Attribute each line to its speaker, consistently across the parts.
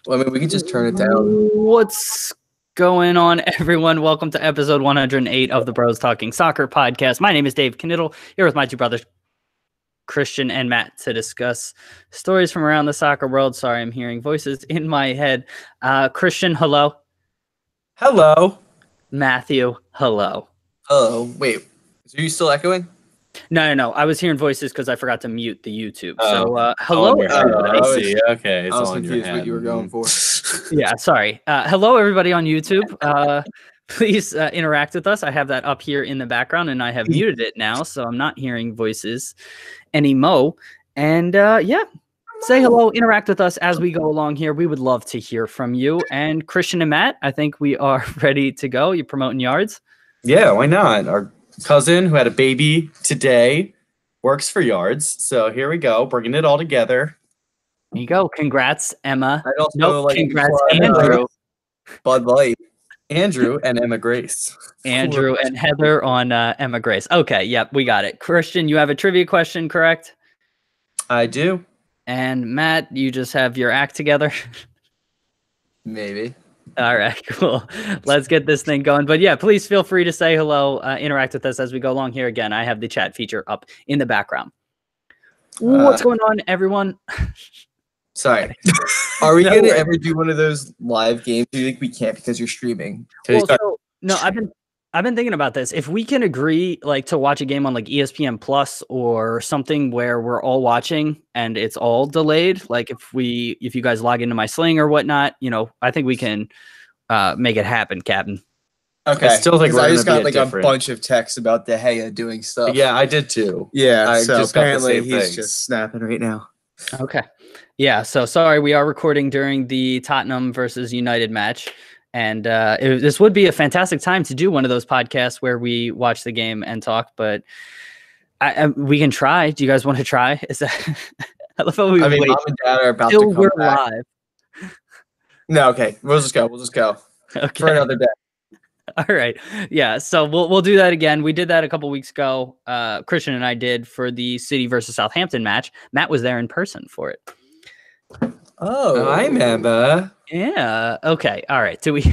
Speaker 1: Well, I mean, we can just turn it down.
Speaker 2: What's going on, everyone? Welcome to episode 108 of the Bros Talking Soccer podcast. My name is Dave Knittel, here with my two brothers, Christian and Matt, to discuss stories from around the soccer world. Sorry, I'm hearing voices in my head. Christian, hello.
Speaker 1: Hello.
Speaker 2: Matthew, hello.
Speaker 1: Oh, wait. Are you still echoing?
Speaker 2: No. I was hearing voices because I forgot to mute the YouTube.
Speaker 3: Oh.
Speaker 2: So, hello, everybody.
Speaker 3: I see. Okay, it's
Speaker 1: I was
Speaker 3: on
Speaker 1: confused
Speaker 3: your
Speaker 1: what you were
Speaker 3: head.
Speaker 1: going for.
Speaker 2: Yeah, sorry. Hello, everybody on YouTube. Please interact with us. I have that up here in the background, and I have muted it now, so I'm not hearing voices anymore. And say hello, interact with us as we go along here. We would love to hear from you. And Christian and Matt, I think we are ready to go. You're promoting yards?
Speaker 3: Yeah, why not? Our cousin who had a baby today works for Yards, so here we go, bringing it all together.
Speaker 2: There you go. Congrats, Emma.
Speaker 1: I'd also
Speaker 2: Congrats,
Speaker 1: to
Speaker 2: Andrew.
Speaker 1: Bud Light.
Speaker 3: Andrew and Emma Grace.
Speaker 2: Andrew and Heather on Emma Grace. Okay, yep, we got it. Christian, you have a trivia question, correct?
Speaker 3: I do.
Speaker 2: And Matt, you just have your act together?
Speaker 1: Maybe.
Speaker 2: All right, cool. Let's get this thing going. But yeah, please feel free to say hello, interact with us as we go along here. Again, I have the chat feature up in the background. What's going on, everyone?
Speaker 1: Sorry. Are we going to ever do one of those live games? Do you think we can't because you're streaming?
Speaker 2: Well, no, I've been thinking about this. If we can agree like to watch a game on like ESPN Plus or something where we're all watching and it's all delayed, like if you guys log into my Sling or whatnot, I think we can make it happen, Captain.
Speaker 1: Okay.
Speaker 3: I still think
Speaker 1: I
Speaker 3: we're
Speaker 1: just
Speaker 3: gonna
Speaker 1: got
Speaker 3: be
Speaker 1: like
Speaker 3: different.
Speaker 1: a bunch of texts about De Gea doing stuff.
Speaker 3: Yeah, I did too.
Speaker 1: Yeah.
Speaker 3: I
Speaker 1: So
Speaker 3: just got the
Speaker 1: apparently
Speaker 3: same
Speaker 1: he's
Speaker 3: things.
Speaker 1: just snapping right now.
Speaker 2: Okay. Yeah. So sorry, we are recording during the Tottenham versus United match. And this would be a fantastic time to do one of those podcasts where we watch the game and talk, but we can try. Do you guys want to try? Is that? I love how we wait
Speaker 1: Mom and Dad are about to
Speaker 2: till
Speaker 1: come
Speaker 2: we're
Speaker 1: back.
Speaker 2: live.
Speaker 1: No, okay. We'll just go.
Speaker 2: Okay.
Speaker 1: For another day.
Speaker 2: All right. Yeah. So we'll do that again. We did that a couple weeks ago. Christian and I did for the City versus Southampton match. Matt was there in person for it.
Speaker 1: Oh,
Speaker 3: I remember.
Speaker 2: Yeah. Okay. All right. Do we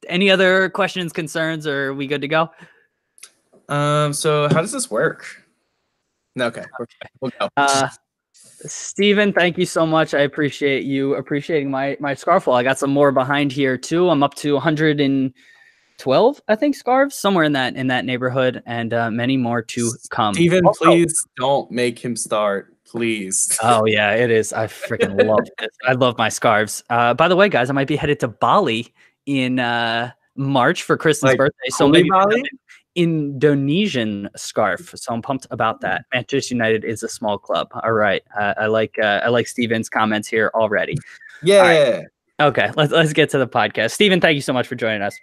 Speaker 2: any other questions, concerns, or are we good to go?
Speaker 3: So how does this work?
Speaker 1: Okay. We'll go.
Speaker 2: Steven, thank you so much. I appreciate you appreciating my scarf. I got some more behind here too. I'm up to 112, I think, scarves, somewhere in that neighborhood, and many more to come.
Speaker 3: Steven, please don't make him start. Please.
Speaker 2: Oh yeah, it is. I freaking love this. I love my scarves. By the way, guys, I might be headed to Bali in March for Kristen's birthday. So maybe
Speaker 3: Bali?
Speaker 2: an Indonesian scarf. So I'm pumped about that. Manchester United is a small club. All right. I like Steven's comments here already.
Speaker 1: Yeah.
Speaker 2: Right. Okay, let's get to the podcast. Steven, thank you so much for joining us.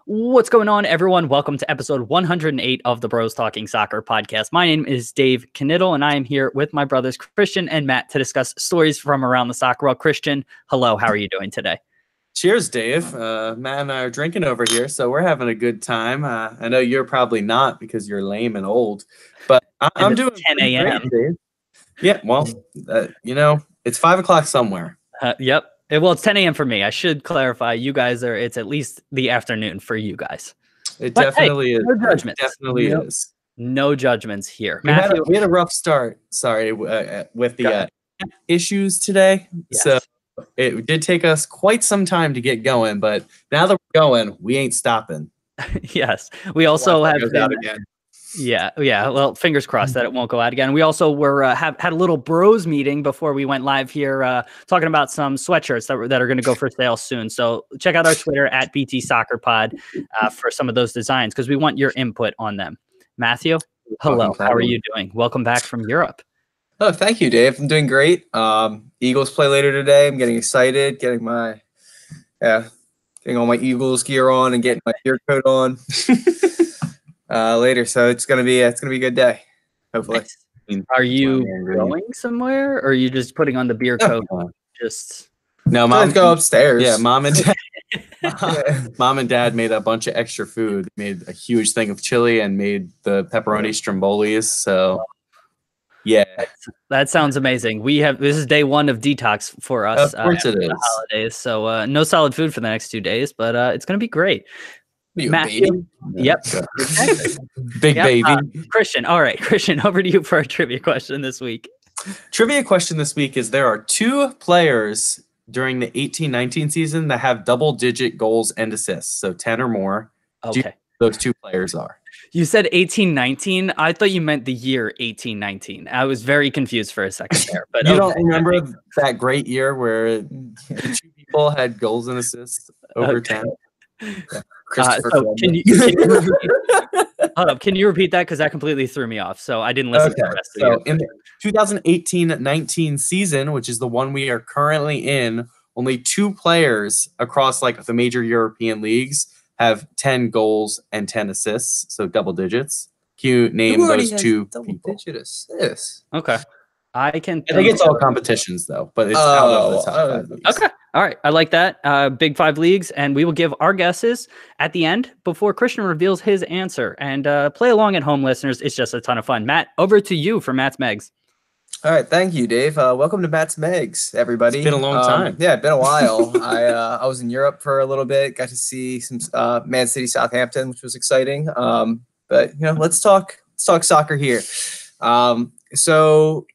Speaker 2: What's going on, everyone? Welcome to episode 108 of the Bros Talking Soccer podcast. My name is Dave Knittel, and I am here with my brothers Christian and Matt to discuss stories from around the soccer world. Christian, hello. How are you doing today?
Speaker 3: Cheers, Dave. Matt and I are drinking over here, so we're having a good time. I know you're probably not because you're lame and old, but I'm doing
Speaker 2: 10 a.m.
Speaker 3: great, Dave. Yeah, well, it's 5 o'clock somewhere.
Speaker 2: Yep. Well, it's 10 a.m. for me. I should clarify. You guys it's at least the afternoon for you guys.
Speaker 3: It
Speaker 2: But,
Speaker 3: definitely is.
Speaker 2: no judgments.
Speaker 3: It definitely
Speaker 2: No-
Speaker 3: is.
Speaker 2: No judgments here.
Speaker 3: We had,
Speaker 2: Matthew,
Speaker 3: we had a rough start. Sorry, with
Speaker 2: Go
Speaker 3: the
Speaker 2: ahead.
Speaker 3: issues today.
Speaker 2: Yes.
Speaker 3: So it did take us quite some time to get going, but now that we're going, we ain't stopping.
Speaker 2: yes. We also have
Speaker 1: Goes out again.
Speaker 2: Yeah. Well, fingers crossed that it won't go out again. We also had a little bros meeting before we went live here, talking about some sweatshirts that are going to go for sale soon. So check out our Twitter at BT Soccer Pod for some of those designs because we want your input on them. Matthew, hello. How are you doing? Welcome back from Europe.
Speaker 1: Oh, thank you, Dave. I'm doing great. Eagles play later today. I'm getting excited, getting all my Eagles gear on and getting my gear coat on later. So it's gonna be a good day, hopefully.
Speaker 2: Nice. Are you going somewhere, or are you just putting on the beer coat? Just
Speaker 3: No,
Speaker 1: Mom, go upstairs.
Speaker 3: Yeah, mom and dad made a bunch of extra food. Made a huge thing of chili and made the pepperoni strombolis. So Yeah.
Speaker 2: That sounds amazing. This is day 1 of detox for us.
Speaker 3: Of course it
Speaker 2: after
Speaker 3: is.
Speaker 2: the holidays. So no solid food for the next 2 days, but it's going to be great.
Speaker 1: You
Speaker 2: Matthew?
Speaker 1: baby?
Speaker 2: Yep. Exactly.
Speaker 3: Big
Speaker 2: Yep,
Speaker 3: baby.
Speaker 2: Christian. All right, Christian, over to you for a trivia question this week.
Speaker 3: Trivia question this week is there are 2 players during the 18-19 season that have double-digit goals and assists, so 10 or more. Do you know
Speaker 2: Okay.
Speaker 3: who those 2 players are?
Speaker 2: You said 18-19. I thought you meant the year 18-19. I was very confused for a second there. But
Speaker 3: You don't remember that great year where the 2 people had goals and assists over 10?
Speaker 1: Yeah.
Speaker 2: So can you hold up? Can you repeat that? Because that completely threw me off. So I didn't listen to the rest of
Speaker 3: So
Speaker 2: it.
Speaker 3: in the 2018-19 season, which is the one we are currently in, only 2 players across like the major European leagues have 10 goals and 10 assists, so double digits. Can you name those 2 people?
Speaker 1: Double-digit assists.
Speaker 2: Okay. I think
Speaker 3: it's all competitions though, but it's out of the top 5 leagues.
Speaker 2: Okay. All right. I like that. Big 5 leagues, and we will give our guesses at the end before Christian reveals his answer. And play along at home, listeners. It's just a ton of fun. Matt, over to you for Matt's Megs.
Speaker 1: All right, thank you, Dave. Welcome to Matt's Megs, everybody.
Speaker 3: It's been a long time.
Speaker 1: Yeah, it's been a while. I was in Europe for a little bit. Got to see some Man City, Southampton, which was exciting. But let's talk soccer here. So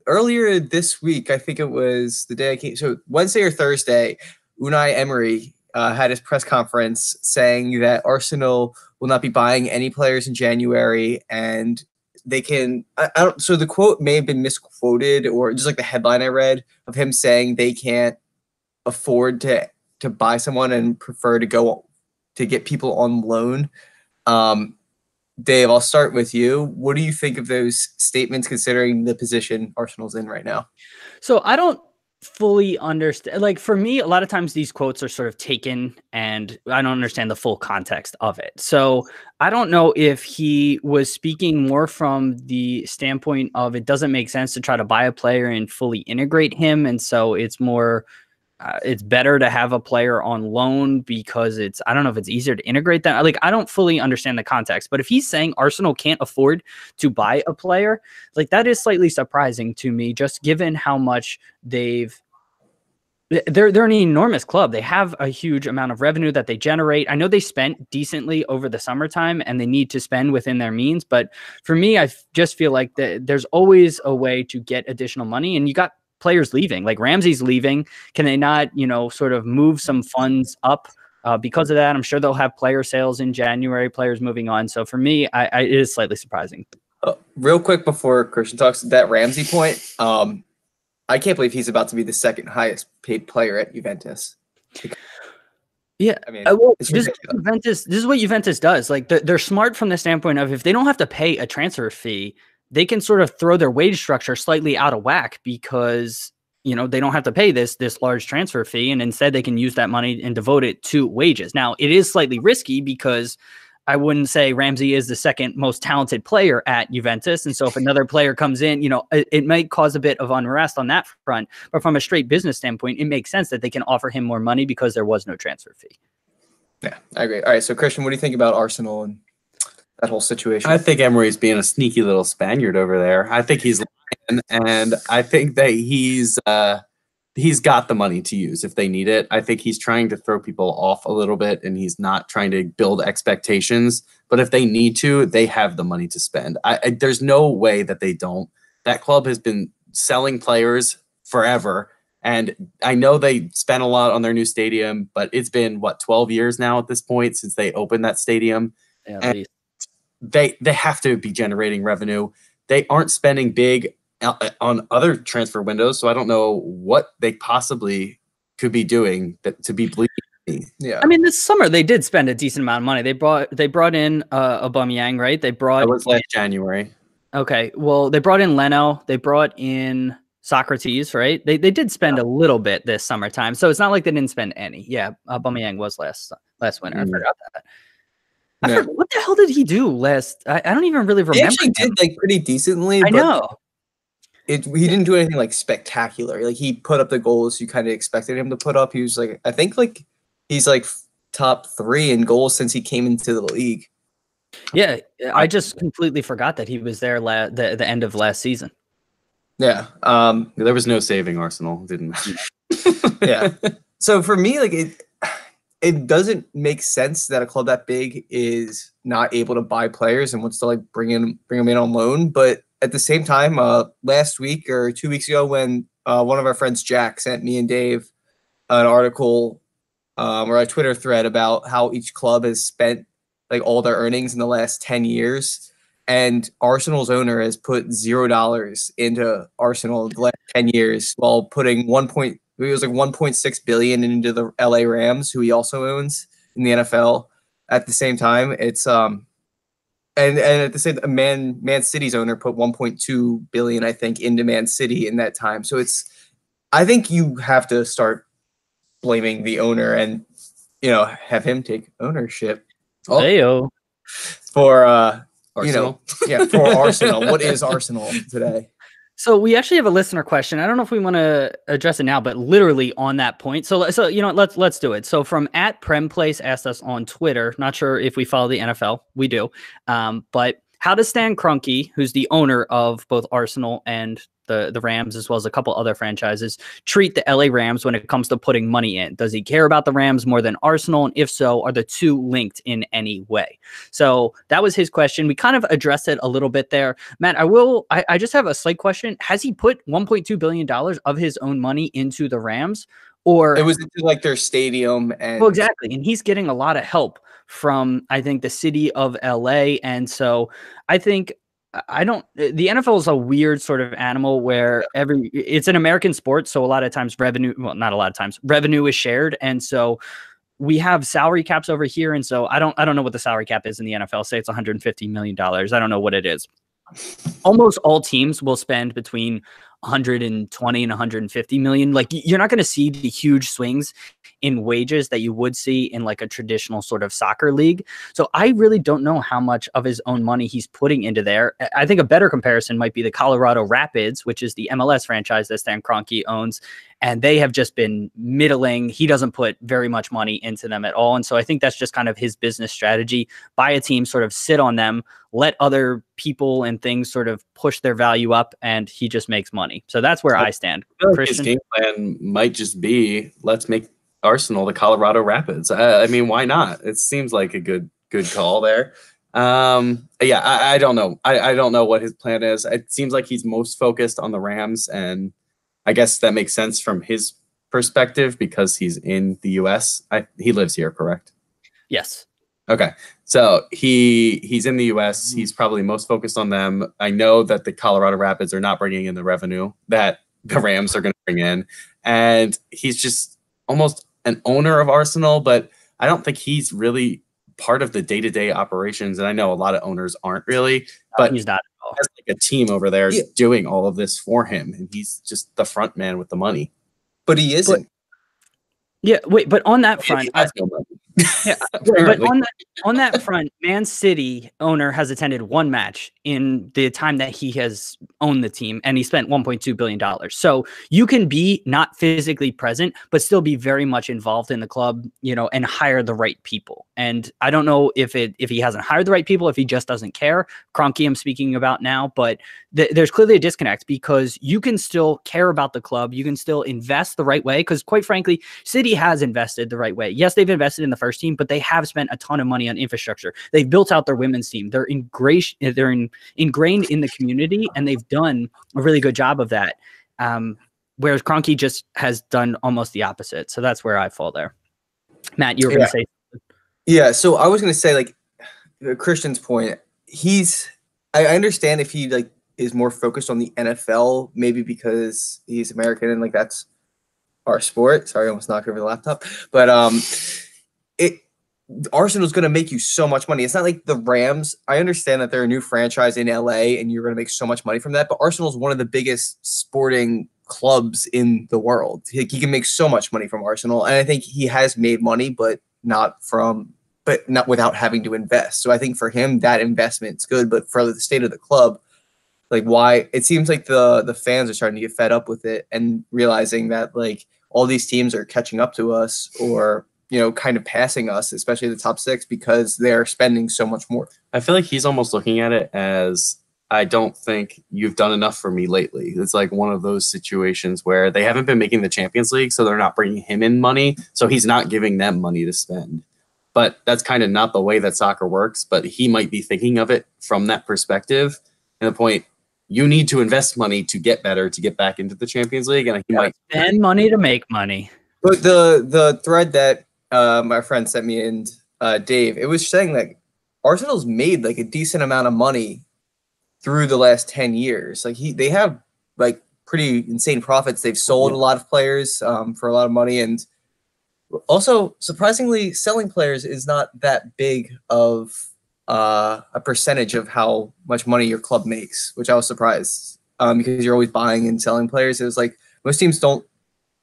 Speaker 1: earlier this week, I think it was the day I came. So Wednesday or Thursday, Unai Emery had his press conference saying that Arsenal will not be buying any players in January, and they can. So the quote may have been misquoted, or just like the headline I read of him saying they can't afford to buy someone and prefer to go to get people on loan. Dave, I'll start with you. What do you think of those statements, considering the position Arsenal's in right now?
Speaker 2: So I don't fully understand. Like, for me, a lot of times these quotes are sort of taken and I don't understand the full context of it. So I don't know if he was speaking more from the standpoint of it doesn't make sense to try to buy a player and fully integrate him. And so it's more, it's better to have a player on loan because I don't know if it's easier to integrate that. Like, I don't fully understand the context, but if he's saying Arsenal can't afford to buy a player, like, that is slightly surprising to me, just given how much they're an enormous club. They have a huge amount of revenue that they generate. I know they spent decently over the summertime and they need to spend within their means. But for me, I just feel like there's always a way to get additional money, and you got players leaving, like Ramsey's leaving. Can they not, sort of move some funds up because of that? I'm sure they'll have player sales in January, players moving on. So for me, it is slightly surprising.
Speaker 1: Real quick before Christian talks, that Ramsey point, I can't believe he's about to be the second highest paid player at Juventus.
Speaker 2: Yeah,
Speaker 1: I mean,
Speaker 2: this is what Juventus does. Like, they're smart from the standpoint of if they don't have to pay a transfer fee, they can sort of throw their wage structure slightly out of whack because, they don't have to pay this large transfer fee, and instead they can use that money and devote it to wages. Now, it is slightly risky because I wouldn't say Ramsey is the second most talented player at Juventus. And so if another player comes in, it might cause a bit of unrest on that front. But from a straight business standpoint, it makes sense that they can offer him more money because there was no transfer fee.
Speaker 1: Yeah, I agree. All right, so Christian, what do you think about Arsenal and that whole situation?
Speaker 3: I think Emery's being a sneaky little Spaniard over there. I think he's lying, and I think that he's got the money to use if they need it. I think he's trying to throw people off a little bit, and he's not trying to build expectations. But if they need to, they have the money to spend. There's no way that they don't. That club has been selling players forever, and I know they spent a lot on their new stadium, but it's been, 12 years now at this point since they opened that stadium.
Speaker 2: Yeah,
Speaker 3: at least. They have to be generating revenue. They aren't spending big on other transfer windows, so I don't know what they possibly could be doing to be bleeding.
Speaker 1: Yeah,
Speaker 2: I mean, this summer they did spend a decent amount of money. They brought in Aubameyang, right? That
Speaker 3: was last January.
Speaker 2: Okay, well, they brought in Leno. They brought in Socrates, right? They did spend a little bit this summertime, so it's not like they didn't spend any. Yeah, Aubameyang was last winter. I forgot that. What the hell did he do last? I don't even really remember.
Speaker 1: He actually did pretty decently.
Speaker 2: I know.
Speaker 1: He didn't do anything like spectacular. Like, he put up the goals you kind of expected him to put up. He was like, I think he's like top 3 in goals since he came into the league.
Speaker 2: Yeah, I just completely forgot that he was there the end of last season.
Speaker 1: Yeah.
Speaker 3: There was no saving Arsenal. Didn't matter.
Speaker 1: Yeah. So for me, like it doesn't make sense that a club that big is not able to buy players and wants to like bring them in on loan. But at the same time, last week or 2 weeks ago, when one of our friends Jack sent me and Dave an article or a Twitter thread about how each club has spent like all their earnings in the last 10 years. And Arsenal's owner has put $0 into Arsenal in the last 10 years while putting 1.6 billion into the LA Rams, who he also owns in the NFL. At the same time, it's and at the same Man City's owner put 1.2 billion, I think, into Man City in that time. So I think you have to start blaming the owner and have him take ownership.
Speaker 2: Heyo.
Speaker 1: For
Speaker 3: Arsenal.
Speaker 1: For Arsenal. What is Arsenal today?
Speaker 2: So we actually have a listener question. I don't know if we want to address it now, but literally on that point. So let's do it. So from @PremPlace asked us on Twitter. Not sure if we follow the NFL. We do. But how does Stan Kroenke, who's the owner of both Arsenal and the Rams, as well as a couple other franchises, treat the LA Rams when it comes to putting money in? Does he care about the Rams more than Arsenal? And if so, are the two linked in any way? So that was his question. We kind of addressed it a little bit there. Matt, I just have a slight question. Has he put $1.2 billion of his own money into the Rams? Or
Speaker 1: it was into like their stadium and
Speaker 2: well, exactly. And he's getting a lot of help from, I think, the city of LA. And so I think the NFL is a weird sort of animal where it's an American sport. So a lot of times not a lot of times, revenue is shared. And so we have salary caps over here. And so I don't know what the salary cap is in the NFL. Say it's $150 million. I don't know what it is. Almost all teams will spend between 120 and 150 million. Like, you're not going to see the huge swings in wages that you would see in like a traditional sort of soccer league. So I really don't know how much of his own money he's putting into there. I think a better comparison might be the Colorado Rapids, which is the MLS franchise that Stan Kroenke owns. And they have just been middling. He doesn't put very much money into them at all. And so I think that's just kind of his business strategy. Buy a team, sort of sit on them, let other people and things sort of push their value up, and he just makes money. So that's where I stand.
Speaker 3: Christian? His game plan might just be, let's make Arsenal the Colorado Rapids. I mean, why not? It seems like a good call there. I don't know. I don't know what his plan is. It seems like he's most focused on the Rams, and I guess that makes sense from his perspective because he's in the US. He lives here, correct?
Speaker 2: Yes.
Speaker 3: Okay. So he's in the US. He's probably most focused on them. I know that the Colorado Rapids are not bringing in the revenue that the Rams are going to bring in. And he's just almost an owner of Arsenal, but I don't think he's really part of the day-to-day operations. And I know a lot of owners aren't really, but
Speaker 2: he's not.
Speaker 3: Has like a team over there doing all of this for him, and he's just the front man with the money.
Speaker 1: But he isn't.
Speaker 2: But on that front, but on that front, Man City owner has attended one match in the time that he has owned the team, and he spent $1.2 billion. So you can be not physically present, but still be very much involved in the club, and hire the right people. And I don't know if he hasn't hired the right people, if he just doesn't care. Kroenke, I'm speaking about now, but there's clearly a disconnect because you can still care about the club. You can still invest the right way because, quite frankly, City has invested the right way. Yes, they've invested in the first team, but they have spent a ton of money on infrastructure. They've built out their women's team. They're ingrained in the community, and they've done a really good job of that. Whereas Kroenke just has done almost the opposite. So that's where I fall there. Matt, you were going to say something.
Speaker 1: Yeah, so I was going to say, like, Christian's point, I understand if he like is more focused on the NFL, maybe because he's American and like that's our sport. Sorry, I almost knocked over the laptop. But Arsenal's going to make you so much money. It's not like the Rams. I understand that they're a new franchise in LA and you're going to make so much money from that. But Arsenal's one of the biggest sporting clubs in the world. He can make so much money from Arsenal. And I think he has made money, but not without having to invest. So I think for him, that investment's good. But for the state of the club, like why it seems like the fans are starting to get fed up with it and realizing that like all these teams are catching up to us or, kind of passing us, especially the top six, because they're spending so much more.
Speaker 3: I feel like he's almost looking at it as I don't think you've done enough for me lately. It's like one of those situations where they haven't been making the Champions League, so they're not bringing him in money, so he's not giving them money to spend. But that's kind of not the way that soccer works, but he might be thinking of it from that perspective. And the point, you need to invest money to get better, to get back into the Champions League, and he might
Speaker 2: spend money to make money.
Speaker 1: But the thread that my friend sent me and Dave, it was saying that Arsenal's made like a decent amount of money through the last 10 years. Like they have like pretty insane profits. They've sold a lot of players for a lot of money, and also surprisingly, selling players is not that big of a percentage of how much money your club makes, which I was surprised because you're always buying and selling players. It was like most teams don't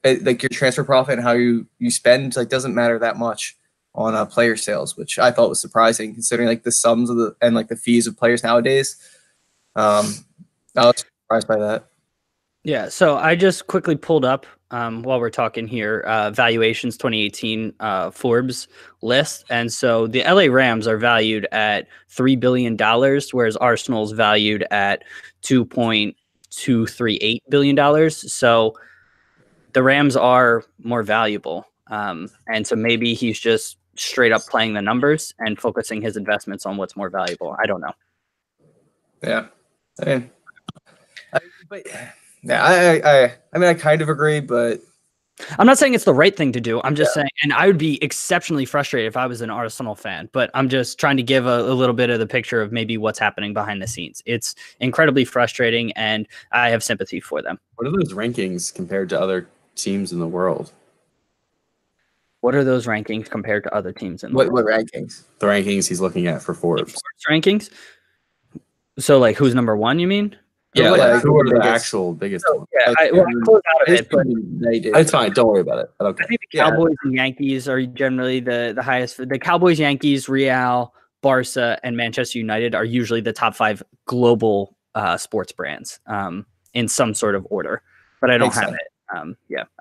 Speaker 1: like your transfer profit and how you spend like doesn't matter that much on player sales, which I thought was surprising considering like the sums of the fees of players nowadays. I was surprised by that.
Speaker 2: Yeah, so I just quickly pulled up while we're talking here, valuations 2018 Forbes list. And so the LA Rams are valued at $3 billion, whereas Arsenal's valued at $2.238 billion. So the Rams are more valuable. And so maybe he's just straight up playing the numbers and focusing his investments on what's more valuable. I don't know.
Speaker 1: Yeah. I mean, I kind of agree, but
Speaker 2: I'm not saying it's the right thing to do. I'm just saying, and I would be exceptionally frustrated if I was an Arsenal fan, but I'm just trying to give a little bit of the picture of maybe what's happening behind the scenes. It's incredibly frustrating, and I have sympathy for them.
Speaker 3: What are those rankings compared to other teams in the world?
Speaker 2: What are those rankings compared to other teams in the world?
Speaker 1: What rankings?
Speaker 3: The rankings he's looking at for Forbes.
Speaker 2: Rankings? So, like, who's number one, you mean?
Speaker 3: Yeah,
Speaker 1: like,
Speaker 3: who are the actual biggest ones?
Speaker 2: Yeah, I closed out of it, but
Speaker 3: it's fine. Don't worry about it. Okay.
Speaker 2: I think the Cowboys and Yankees are generally the highest. The Cowboys, Yankees, Real, Barca, and Manchester United are usually the top 5 global sports brands in some sort of order. But I don't have it. I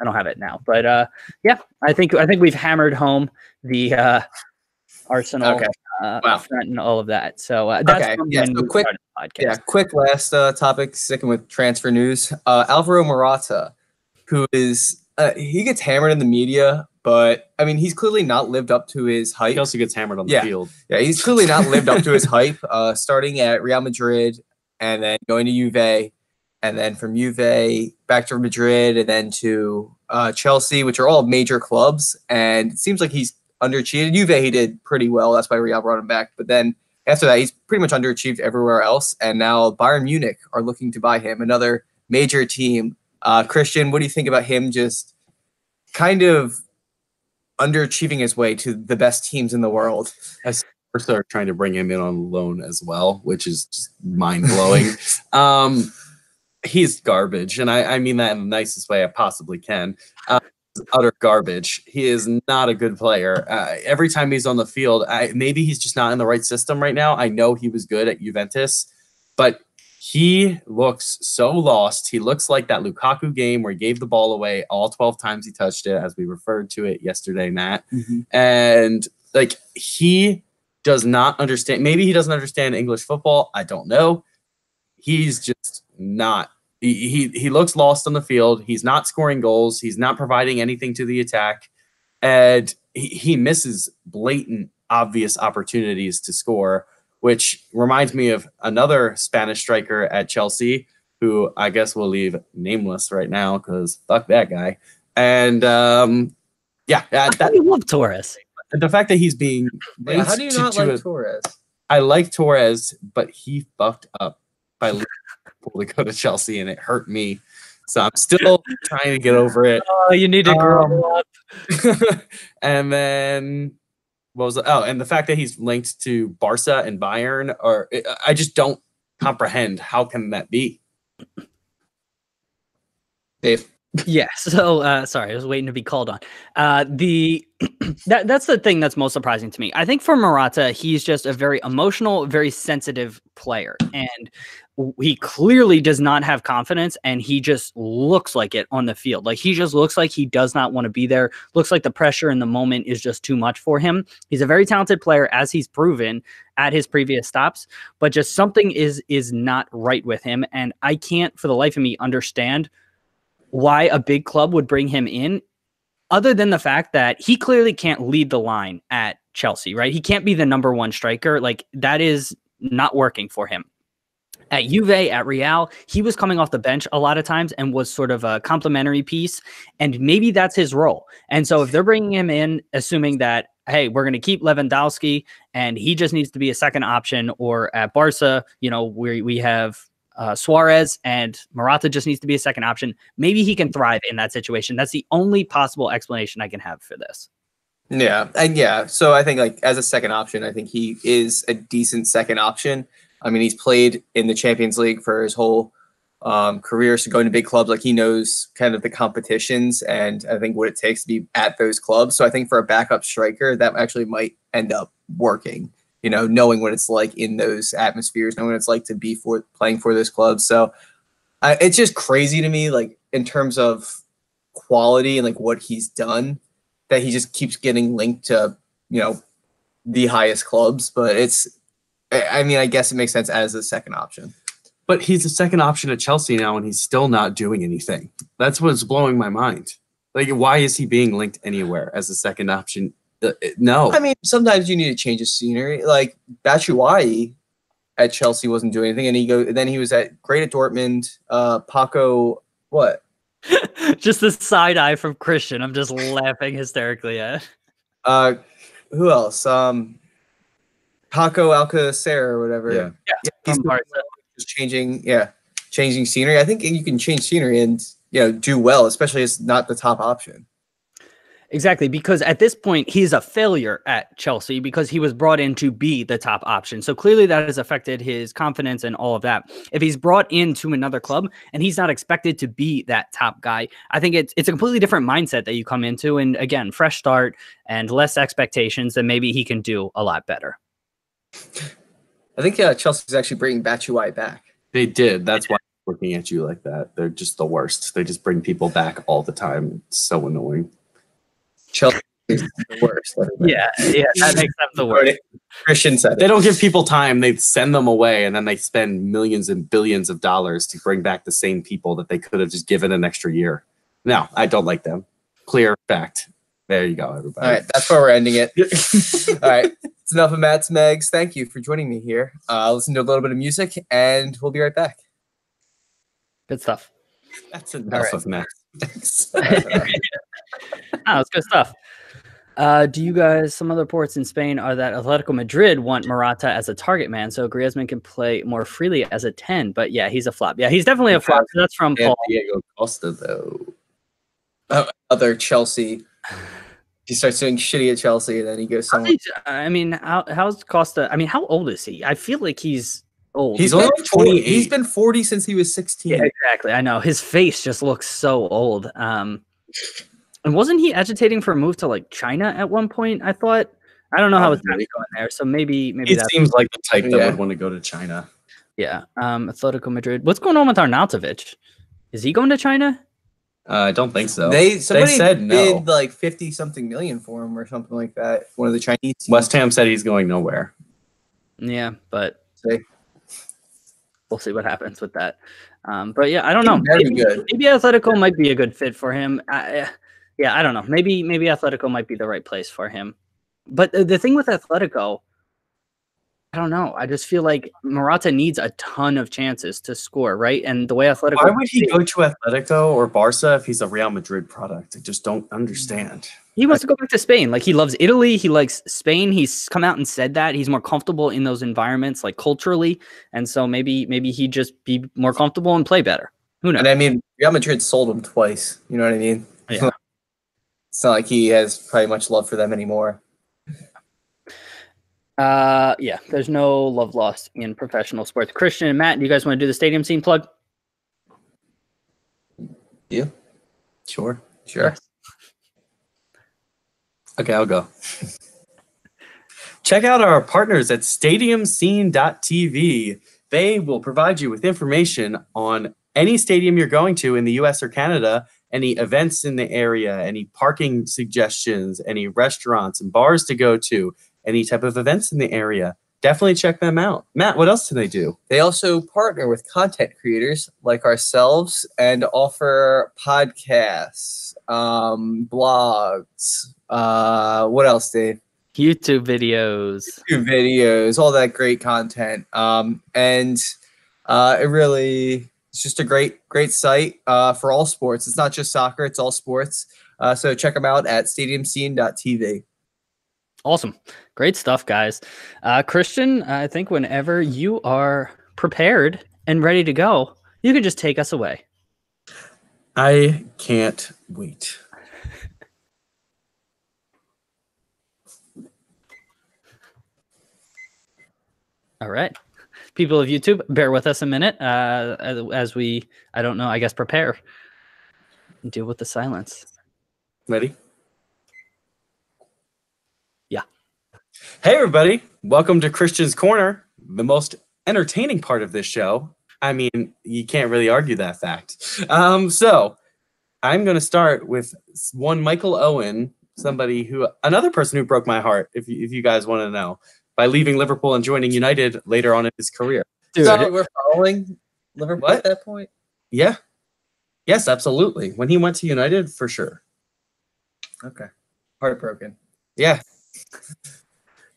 Speaker 2: don't have it now. But I think we've hammered home the Arsenal front and all of that. So that's
Speaker 1: quick last topic, sticking with transfer news. Alvaro Morata, who is he gets hammered in the media, but I mean he's clearly not lived up to his hype.
Speaker 3: He also gets hammered on the field.
Speaker 1: Yeah, he's clearly not lived up to his hype. Starting at Real Madrid and then going to Juve, and then from Juve back to Madrid, and then to Chelsea, which are all major clubs. And it seems like he's underachieved. Juve, he did pretty well. That's why Real brought him back. But then after that, he's pretty much underachieved everywhere else. And now Bayern Munich are looking to buy him, another major team. Christian, what do you think about him just kind of underachieving his way to the best teams in the world?
Speaker 3: As Barca are trying to bring him in on loan as well, which is just mind-blowing. He's garbage, and I mean that in the nicest way I possibly can. Utter garbage. He is not a good player. Every time he's on the field, maybe he's just not in the right system right now. I know he was good at Juventus, but he looks so lost. He looks like that Lukaku game where he gave the ball away all 12 times he touched it, as we referred to it yesterday, Matt. Mm-hmm. And like he does not understand. Maybe he doesn't understand English football. I don't know. He's just not. He looks lost on the field. He's not scoring goals. He's not providing anything to the attack. And he misses blatant, obvious opportunities to score, which reminds me of another Spanish striker at Chelsea, who I guess we'll leave nameless right now because fuck that guy. And
Speaker 2: I love Torres.
Speaker 3: The fact that he's being
Speaker 1: how do you not like Torres?
Speaker 3: I like Torres, but he fucked up by leaving to go to Chelsea, and it hurt me. So I'm still trying to get over it.
Speaker 2: Oh, you need to grow up.
Speaker 3: And then what was it? Oh, and the fact that he's linked to Barca and Bayern, I just don't comprehend. How can that be?
Speaker 1: Dave.
Speaker 2: Yeah. So sorry, I was waiting to be called on. That's the thing that's most surprising to me. I think for Morata, he's just a very emotional, very sensitive player, and he clearly does not have confidence, and he just looks like it on the field. Like he just looks like he does not want to be there. Looks like the pressure in the moment is just too much for him. He's a very talented player, as he's proven at his previous stops, but just something is not right with him. And I can't for the life of me understand why a big club would bring him in, other than the fact that he clearly can't lead the line at Chelsea, right? He can't be the number one striker. Like, that is not working for him. At Juve, at Real, he was coming off the bench a lot of times and was sort of a complimentary piece, and maybe that's his role. And so if they're bringing him in, assuming that, hey, we're going to keep Lewandowski and he just needs to be a second option, or at Barca, we have Suarez and Morata just needs to be a second option, maybe he can thrive in that situation. That's the only possible explanation I can have for this.
Speaker 1: Yeah. And yeah, so I think like as a second option, I think he is a decent second option. I mean, he's played in the Champions League for his whole career, so going to big clubs, like he knows kind of the competitions and I think what it takes to be at those clubs. So I think for a backup striker, that actually might end up working, knowing what it's like in those atmospheres, knowing what it's like to be playing for those clubs. So it's just crazy to me, like in terms of quality and like what he's done, that he just keeps getting linked to, the highest clubs. But I guess it makes sense as a second option.
Speaker 3: But he's a second option at Chelsea now, and he's still not doing anything. That's what's blowing my mind. Like, why is he being linked anywhere as a second option? No.
Speaker 1: I mean, sometimes you need to change of scenery. Like, Batshuayi at Chelsea wasn't doing anything, and then he was great at Dortmund. Paco, what?
Speaker 2: Just the side eye from Christian. I'm just laughing hysterically at.
Speaker 1: Who else? Paco Alcacer or whatever.
Speaker 2: Yeah.
Speaker 1: He's just changing scenery. I think you can change scenery and do well, especially as not the top option.
Speaker 2: Exactly, because at this point he's a failure at Chelsea because he was brought in to be the top option. So clearly that has affected his confidence and all of that. If he's brought into another club and he's not expected to be that top guy, I think it's a completely different mindset that you come into. And again, fresh start and less expectations, then maybe he can do a lot better.
Speaker 1: I think Chelsea's actually bringing Batshuayi back.
Speaker 3: They did. That's why I'm looking at you like that. They're just the worst. They just bring people back all the time. It's so annoying.
Speaker 1: Chelsea is the worst.
Speaker 2: Yeah, that makes them the worst.
Speaker 1: Christian said
Speaker 3: they don't give people time. They send them away, and then they spend millions and billions of dollars to bring back the same people that they could have just given an extra year. No, I don't like them. Clear fact. There you go, everybody.
Speaker 1: All right, that's where we're ending it. All right, it's enough of Matt's Megs. Thank you for joining me here. I'll listen to a little bit of music, and we'll be right back.
Speaker 2: Good stuff.
Speaker 3: That's enough of Matt's.
Speaker 2: It's good stuff. Do you guys, some other reports in Spain are that Atletico Madrid want Morata as a target man, so Griezmann can play more freely as a 10. But yeah, he's a flop. Yeah, he's definitely a flop. So that's from Paul.
Speaker 3: Diego Costa, though.
Speaker 1: Other Chelsea. He starts doing shitty at Chelsea, and then he goes somewhere.
Speaker 2: I mean, how's Costa? I mean, how old is he? I feel like he's old.
Speaker 1: He's only 28. He's been 40 since he was 16.
Speaker 2: Yeah, exactly. I know. His face just looks so old. And wasn't he agitating for a move to like China at one point? I thought. I don't know how it's going there. So maybe
Speaker 3: it seems like the type that would want to go to China.
Speaker 2: Yeah. Atletico Madrid. What's going on with Arnautovic? Is he going to China?
Speaker 3: I don't think so.
Speaker 1: Somebody
Speaker 3: said no.
Speaker 1: Bid like 50-something million for him or something like that. One of the Chinese teams.
Speaker 3: West Ham said he's going nowhere.
Speaker 2: Yeah, but we'll see what happens with that. But yeah, I don't know. Maybe Atletico might be a good fit for him. Yeah, I don't know. Maybe Atletico might be the right place for him. But the thing with Atletico, I don't know. I just feel like Morata needs a ton of chances to score, right? And the way Atletico...
Speaker 3: Why would he go to Atletico or Barca if he's a Real Madrid product? I just don't understand.
Speaker 2: He wants to go back to Spain. Like, he loves Italy. He likes Spain. He's come out and said that. He's more comfortable in those environments, like culturally. And so maybe he'd just be more comfortable and play better. Who knows?
Speaker 1: And I mean, Real Madrid sold him twice. You know what I mean?
Speaker 2: Yeah.
Speaker 1: It's not like he has probably much love for them anymore.
Speaker 2: Yeah, there's no love lost in professional sports. Christian and Matt, do you guys want to do the stadium scene plug?
Speaker 1: Yeah.
Speaker 3: Sure.
Speaker 1: Yes.
Speaker 3: Okay, I'll go. Check out our partners at stadiumscene.tv. They will provide you with information on any stadium you're going to in the US or Canada, any events in the area, any parking suggestions, any restaurants and bars to go to, any type of events in the area. definitely check them out. Matt, what else do they do?
Speaker 1: They also partner with content creators like ourselves and offer podcasts, blogs. What else, Dave?
Speaker 2: YouTube videos.
Speaker 1: YouTube videos, all that great content. It really it's just a great site for all sports. It's not just soccer; it's all sports. So check them out at stadiumscene.tv.
Speaker 2: Awesome. Great stuff, guys. Christian, I think whenever you are prepared and ready to go, you can just take us away.
Speaker 3: I can't wait.
Speaker 2: All right. People of YouTube, bear with us a minute as we, I don't know, I guess prepare and deal with the silence.
Speaker 3: Ready?
Speaker 2: Yeah.
Speaker 3: Hey, everybody. Welcome to Christian's Corner, the most entertaining part of this show. I mean, you can't really argue that fact. So I'm going to start with one Michael Owen, another person who broke my heart, if you guys want to know, by leaving Liverpool and joining United later on in his career.
Speaker 1: Dude, so we're following Liverpool at that point?
Speaker 3: Yeah. Yes, absolutely. When he went to United, for sure.
Speaker 1: Okay. Heartbroken.
Speaker 3: Yeah.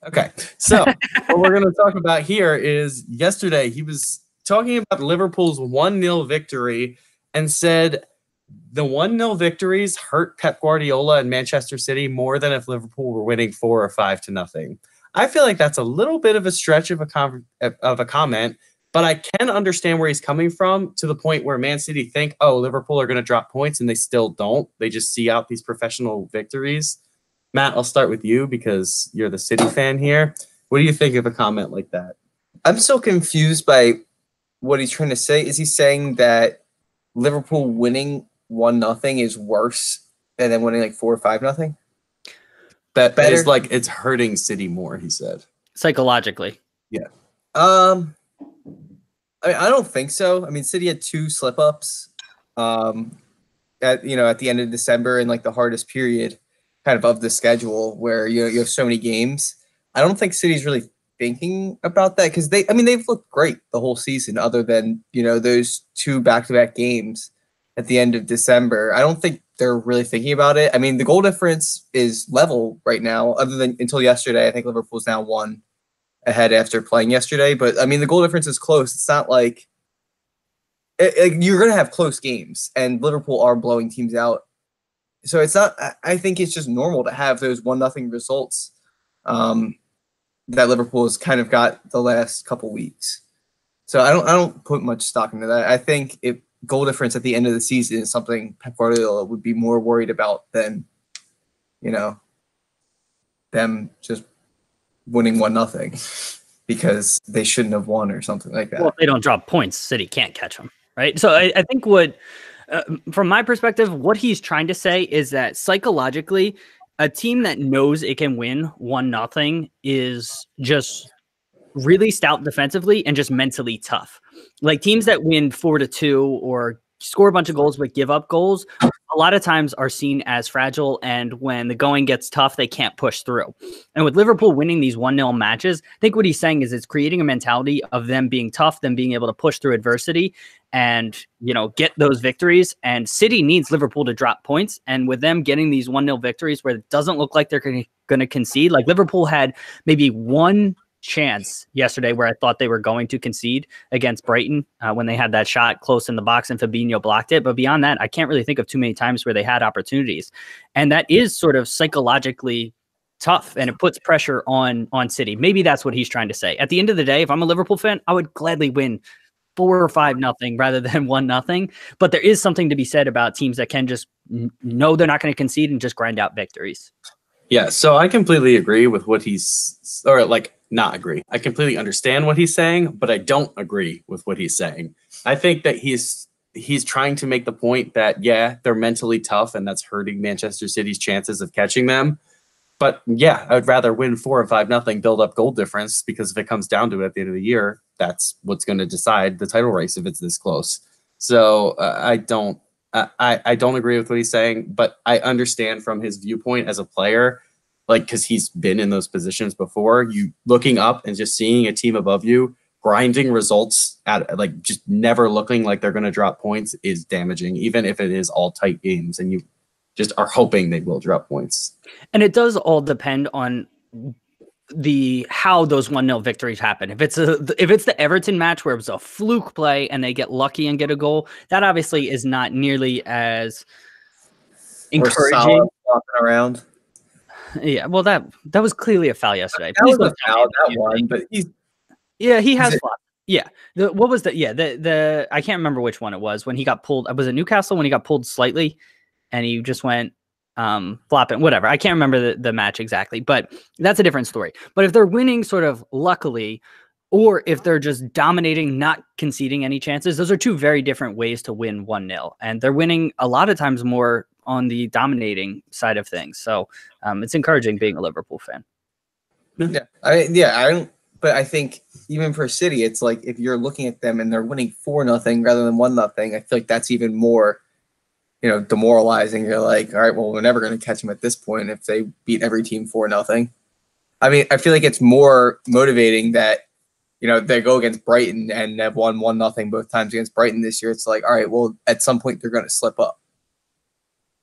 Speaker 3: Okay. So what we're going to talk about here is yesterday he was talking about Liverpool's 1-0 victory and said the 1-0 victories hurt Pep Guardiola and Manchester City more than if Liverpool were winning 4 or 5-0. I feel like that's a little bit of a stretch of a comment, but I can understand where he's coming from, to the point where Man City think, oh, Liverpool are going to drop points, and they still don't. They just see out these professional victories. Matt, I'll start with you because you're the City fan here. What do you think of a comment like that?
Speaker 1: I'm so confused by what he's trying to say. Is he saying that Liverpool winning 1-0 is worse than winning like 4 or 5-0?
Speaker 3: That is like it's hurting City more, he said.
Speaker 2: Psychologically.
Speaker 3: Yeah.
Speaker 1: I mean, I don't think so. I mean, City had 2 slip-ups at the end of December in like the hardest period kind of the schedule where you have so many games. I don't think City's really thinking about that because they've looked great the whole season other than, those 2 back-to-back games at the end of December. I don't think they're really thinking about it. I mean, the goal difference is level right now, other than until yesterday. I think Liverpool's now 1 ahead after playing yesterday. But, I mean, the goal difference is close. It's not like you're going to have close games, and Liverpool are blowing teams out. So it's not – I think it's just normal to have those 1-0 results that Liverpool has kind of got the last couple weeks. So I don't put much stock into that. I think goal difference at the end of the season is something Pep Guardiola would be more worried about than, them just winning 1-0 because they shouldn't have won or something like that.
Speaker 2: Well, if they don't drop points, City can't catch them, right? So I think from my perspective, what he's trying to say is that psychologically, a team that knows it can win 1-0 is just really stout defensively and just mentally tough. Like teams that win 4-2 or score a bunch of goals but give up goals, a lot of times are seen as fragile, and when the going gets tough, they can't push through. And with Liverpool winning these 1-0 matches, I think what he's saying is it's creating a mentality of them being tough, them being able to push through adversity and, get those victories. And City needs Liverpool to drop points. And with them getting these 1-0 victories where it doesn't look like they're going to concede, like Liverpool had maybe one chance yesterday where I thought they were going to concede against Brighton when they had that shot close in the box and Fabinho blocked it. But beyond that, I can't really think of too many times where they had opportunities. And that is sort of psychologically tough, and it puts pressure on City. Maybe that's what he's trying to say. At the end of the day, if I'm a Liverpool fan, I would gladly win 4 or 5-0 rather than 1-0. But there is something to be said about teams that can just know they're not going to concede and just grind out victories.
Speaker 3: Yeah, so I completely agree with what not agree. I completely understand what he's saying, but I don't agree with what he's saying. I think that he's trying to make the point that, yeah, they're mentally tough and that's hurting Manchester City's chances of catching them. But yeah, I'd rather win 4 or 5-0, build up goal difference, because if it comes down to it at the end of the year, that's what's going to decide the title race if it's this close. So I don't agree with what he's saying, but I understand from his viewpoint as a player like, because he's been in those positions before. You looking up and just seeing a team above you grinding results at like just never looking like they're going to drop points is damaging, even if it is all tight games and you just are hoping they will drop points.
Speaker 2: And it does all depend on how those 1-0 victories happen. If it's the Everton match where it was a fluke play and they get lucky and get a goal, that obviously is not nearly as encouraging.
Speaker 1: Walking around.
Speaker 2: Yeah, well, that was clearly a foul yesterday.
Speaker 1: That was a foul, that one, but
Speaker 2: he has flopped. Yeah. What was the I can't remember which one it was when he got pulled. Was it Newcastle when he got pulled slightly and he just went flopping, whatever. I can't remember the match exactly, but that's a different story. But if they're winning sort of luckily, or if they're just dominating, not conceding any chances, those are two very different ways to win 1-0. And they're winning a lot of times more on the dominating side of things. So it's encouraging being a Liverpool fan.
Speaker 1: Yeah. I don't, but I think even for City, it's like if you're looking at them and they're winning 4-0 rather than 1-0, I feel like that's even more, demoralizing. You're like, all right, well, we're never going to catch them at this point if they beat every team 4-0. I mean, I feel like it's more motivating that, they go against Brighton and have won 1-0 both times against Brighton this year. It's like, all right, well, at some point they're going to slip up.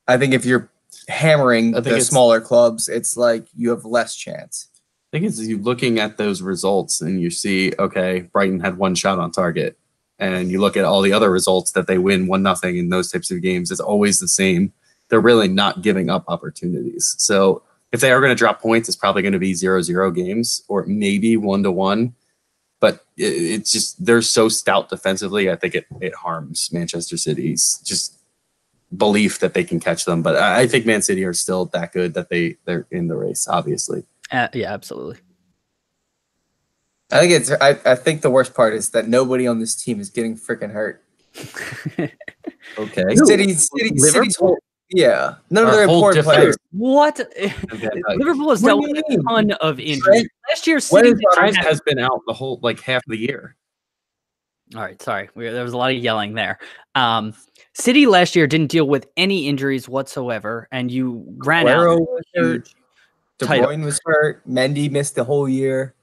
Speaker 1: I think if you're hammering the smaller clubs, it's like you have less chance.
Speaker 3: I think it's you looking at those results and you see, okay, Brighton had one shot on target. And you look at all the other results that they win 1-0 in those types of games, it's always the same. They're really not giving up opportunities. So if they are going to drop points, it's probably going to be 0-0 games or maybe 1-1. But it's just they're so stout defensively. I think it harms Manchester City's just belief that they can catch them. But I think Man City are still that good that they're in the race, obviously.
Speaker 2: Yeah, absolutely.
Speaker 1: I think the worst part is that nobody on this team is getting freaking hurt.
Speaker 3: Okay.
Speaker 1: City's yeah. None of their important players.
Speaker 2: What? Liverpool has dealt with a ton of injuries. Last year, City
Speaker 3: has been out the whole half the year.
Speaker 2: All right, sorry. There was a lot of yelling there. City last year didn't deal with any injuries whatsoever, and you ran out.
Speaker 1: De Bruyne was hurt. Mendy missed the whole year.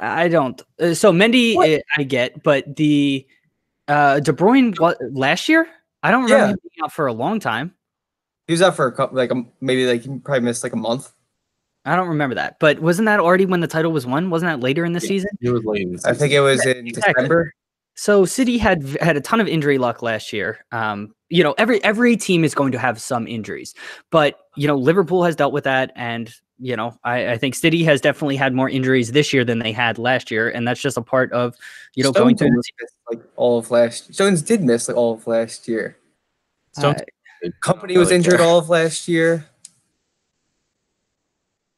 Speaker 2: I don't. So Mendy, I get, but the De Bruyne last year? I don't remember him being out for a long time.
Speaker 1: He was out for a couple, he probably missed a month.
Speaker 2: I don't remember that, but wasn't that already when the title was won? Wasn't that later in the season?
Speaker 3: It was late in the season.
Speaker 1: I think it was in December.
Speaker 2: So City had a ton of injury luck last year. Every team is going to have some injuries, but Liverpool has dealt with that, and I think City has definitely had more injuries this year than they had last year, and that's just a part of going through
Speaker 1: all of last. Stones did miss all of last year. Company was injured all of last year.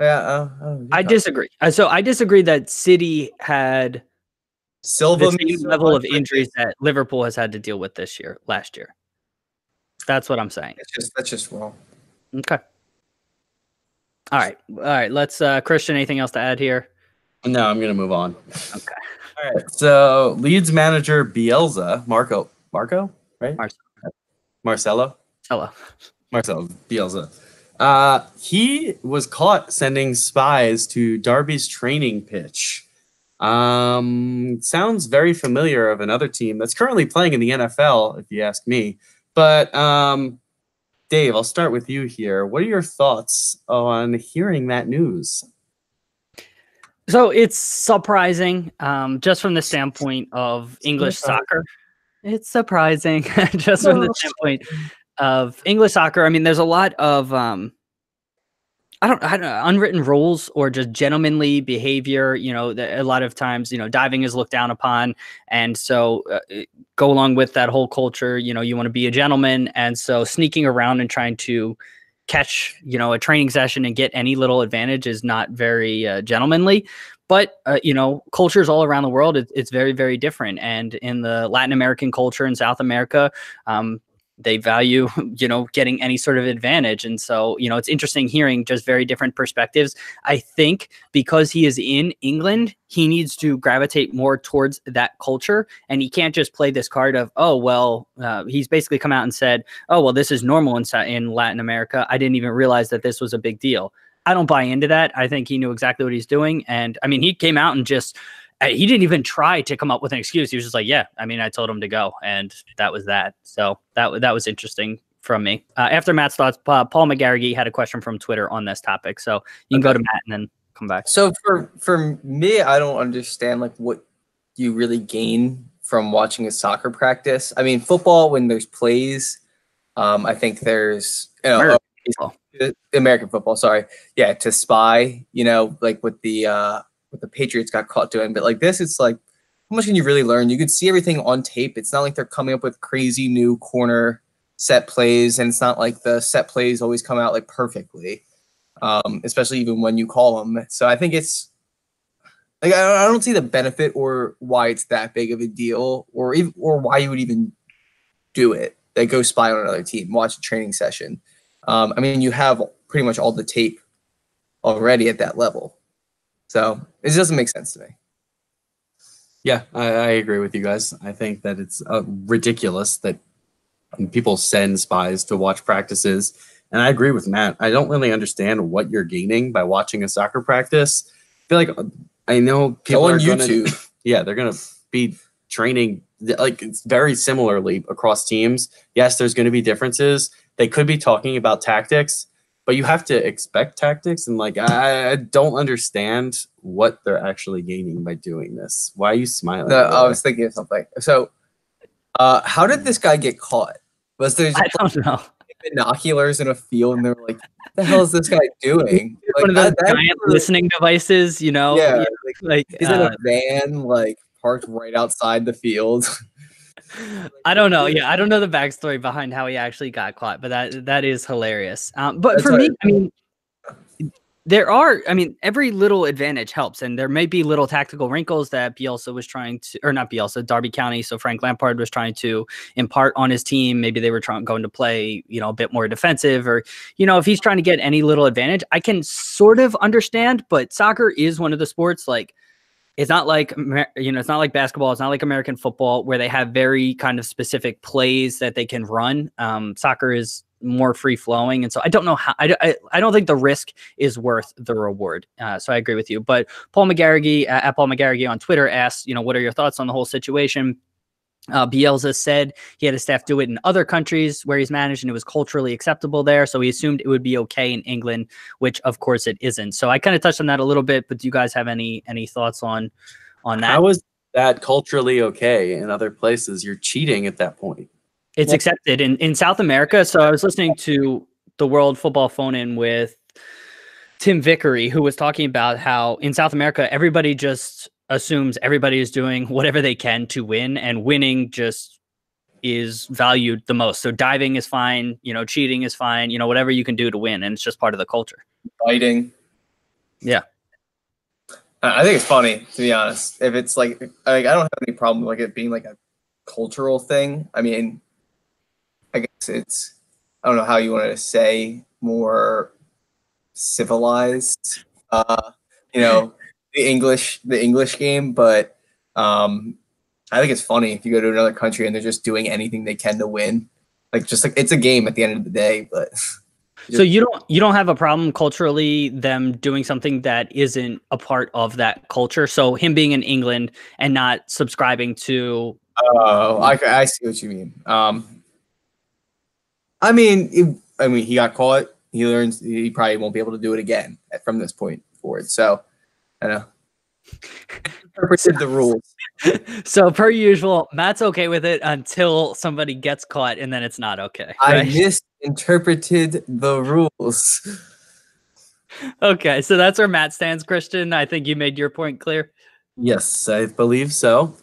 Speaker 1: Yeah,
Speaker 2: I disagree. So I disagree that City had
Speaker 1: Silva
Speaker 2: the same level of injuries that Liverpool has had to deal with last year. That's what I'm saying.
Speaker 1: That's just wrong.
Speaker 2: Okay. All right. Let's Christian, anything else to add here?
Speaker 3: No, I'm gonna move on.
Speaker 2: Okay.
Speaker 3: All right. So Leeds manager Bielsa, Marco, right? Marcelo Bielsa. He was caught sending spies to Derby's training pitch. Sounds very familiar of another team that's currently playing in the NFL, if you ask me. But Dave, I'll start with you here. What are your thoughts on hearing that news?
Speaker 2: So it's surprising, just from the standpoint of English soccer. It's surprising, just from the standpoint of English soccer. I mean, there's a lot of I don't know, unwritten rules or just gentlemanly behavior. A lot of times, diving is looked down upon, and so go along with that whole culture. You want to be a gentleman, and so sneaking around and trying to catch, a training session and get any little advantage is not very gentlemanly. But, cultures all around the world, it's very, very different. And in the Latin American culture and South America, they value, getting any sort of advantage. And so, it's interesting hearing just very different perspectives. I think because he is in England, he needs to gravitate more towards that culture. And he can't just play this card of, he's basically come out and said, this is normal in Latin America. I didn't even realize that this was a big deal. I don't buy into that. I think he knew exactly what he's doing. And I mean, he came out and just, he didn't even try to come up with an excuse. He was just like, yeah, I mean, I told him to go. And that was that. So that was interesting from me. After Matt's thoughts, Paul McGarrigy had a question from Twitter on this topic. So you can go to Matt and then come back.
Speaker 1: So for me, I don't understand like what you really gain from watching a soccer practice. I mean, football, when there's plays, I think there's, American football, sorry. Yeah, to spy, like what the Patriots got caught doing. But like this, it's like, how much can you really learn? You can see everything on tape. It's not like they're coming up with crazy new corner set plays, and it's not like the set plays always come out like perfectly, especially even when you call them. So I think it's like I don't see the benefit or why it's that big of a deal, or why you would even do it. Like go spy on another team, watch a training session. I mean, you have pretty much all the tape already at that level. So it doesn't make sense to me.
Speaker 3: Yeah, I agree with you guys. I think that it's ridiculous that people send spies to watch practices. And I agree with Matt. I don't really understand what you're gaining by watching a soccer practice. I feel like I know people
Speaker 1: on
Speaker 3: are
Speaker 1: YouTube.
Speaker 3: They're going to be training like it's very similarly across teams. Yes, there's going to be differences. They could be talking about tactics, but you have to expect tactics. And like, I don't understand what they're actually gaining by doing this. Why are you smiling?
Speaker 1: No, I was thinking of something. So how did this guy get caught? Was there
Speaker 2: I don't know.
Speaker 1: binoculars in a field and they were like, what the hell is this guy doing? Like,
Speaker 2: One of those giant listening devices,
Speaker 1: Yeah.
Speaker 2: like
Speaker 1: is it a van like parked right outside the field?
Speaker 2: I don't know. Yeah, I don't know the backstory behind how he actually got caught, but that is hilarious. But
Speaker 1: That's
Speaker 2: for
Speaker 1: right.
Speaker 2: me, I mean, every little advantage helps, and there may be little tactical wrinkles that Bielsa was trying to, or not Bielsa, Derby County. So Frank Lampard was trying to impart on his team. Maybe they were going to play, a bit more defensive, or, if he's trying to get any little advantage, I can sort of understand, but soccer is one of the sports, like, it's not like, it's not like basketball. It's not like American football where they have very kind of specific plays that they can run. Soccer is more free flowing. And so I don't know how, I don't think the risk is worth the reward. So I agree with you. But Paul McGarrigy at Paul McGarrigy on Twitter asked, what are your thoughts on the whole situation? Bielsa said he had his staff do it in other countries where he's managed and it was culturally acceptable there. So he assumed it would be okay in England, which of course it isn't. So I kind of touched on that a little bit, but do you guys have any thoughts on that?
Speaker 3: How is that culturally okay in other places? You're cheating at that point.
Speaker 2: It's accepted in South America. So I was listening to the World Football Phone-In with Tim Vickery, who was talking about how in South America, everybody just assumes everybody is doing whatever they can to win, and winning just is valued the most. So diving is fine, cheating is fine, whatever you can do to win. And it's just part of the culture.
Speaker 1: Fighting.
Speaker 2: Yeah.
Speaker 1: I think it's funny, to be honest. If it's like I don't have any problem with it being like a cultural thing. I mean, I guess it's, I don't know how you want to say, more civilized, the English game, but I think it's funny if you go to another country and they're just doing anything they can to win. Like, just like, it's a game at the end of the day, but
Speaker 2: so you don't have a problem culturally them doing something that isn't a part of that culture. So him being in England and not subscribing to.
Speaker 1: Oh, I see what you mean. I mean, he got caught. He learns he probably won't be able to do it again from this point forward. So, I know. Interpreted the rules.
Speaker 2: So per usual, Matt's okay with it until somebody gets caught, and then it's not okay. Right?
Speaker 1: I misinterpreted the rules.
Speaker 2: Okay, so that's where Matt stands, Christian. I think you made your point clear.
Speaker 3: Yes, I believe so.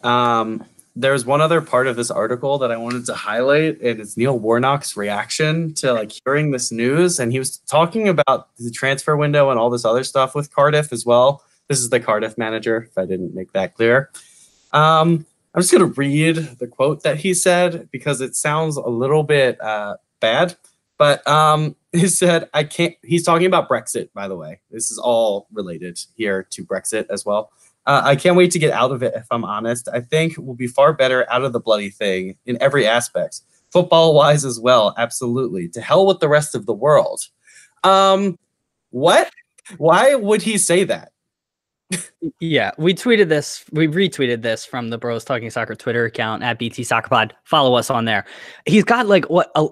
Speaker 3: There's one other part of this article that I wanted to highlight, and it's Neil Warnock's reaction to like hearing this news. And he was talking about the transfer window and all this other stuff with Cardiff as well. This is the Cardiff manager, if I didn't make that clear. I'm just going to read the quote that he said because it sounds a little bit bad. But he said, he's talking about Brexit, by the way. This is all related here to Brexit as well. I can't wait to get out of it, if I'm honest. I think we'll be far better out of the bloody thing in every aspect. Football-wise as well, absolutely. To hell with the rest of the world. What? Why would he say that?
Speaker 2: Yeah, we retweeted this from the Bros Talking Soccer Twitter account at BT Soccer Pod. Follow us on there. He's got like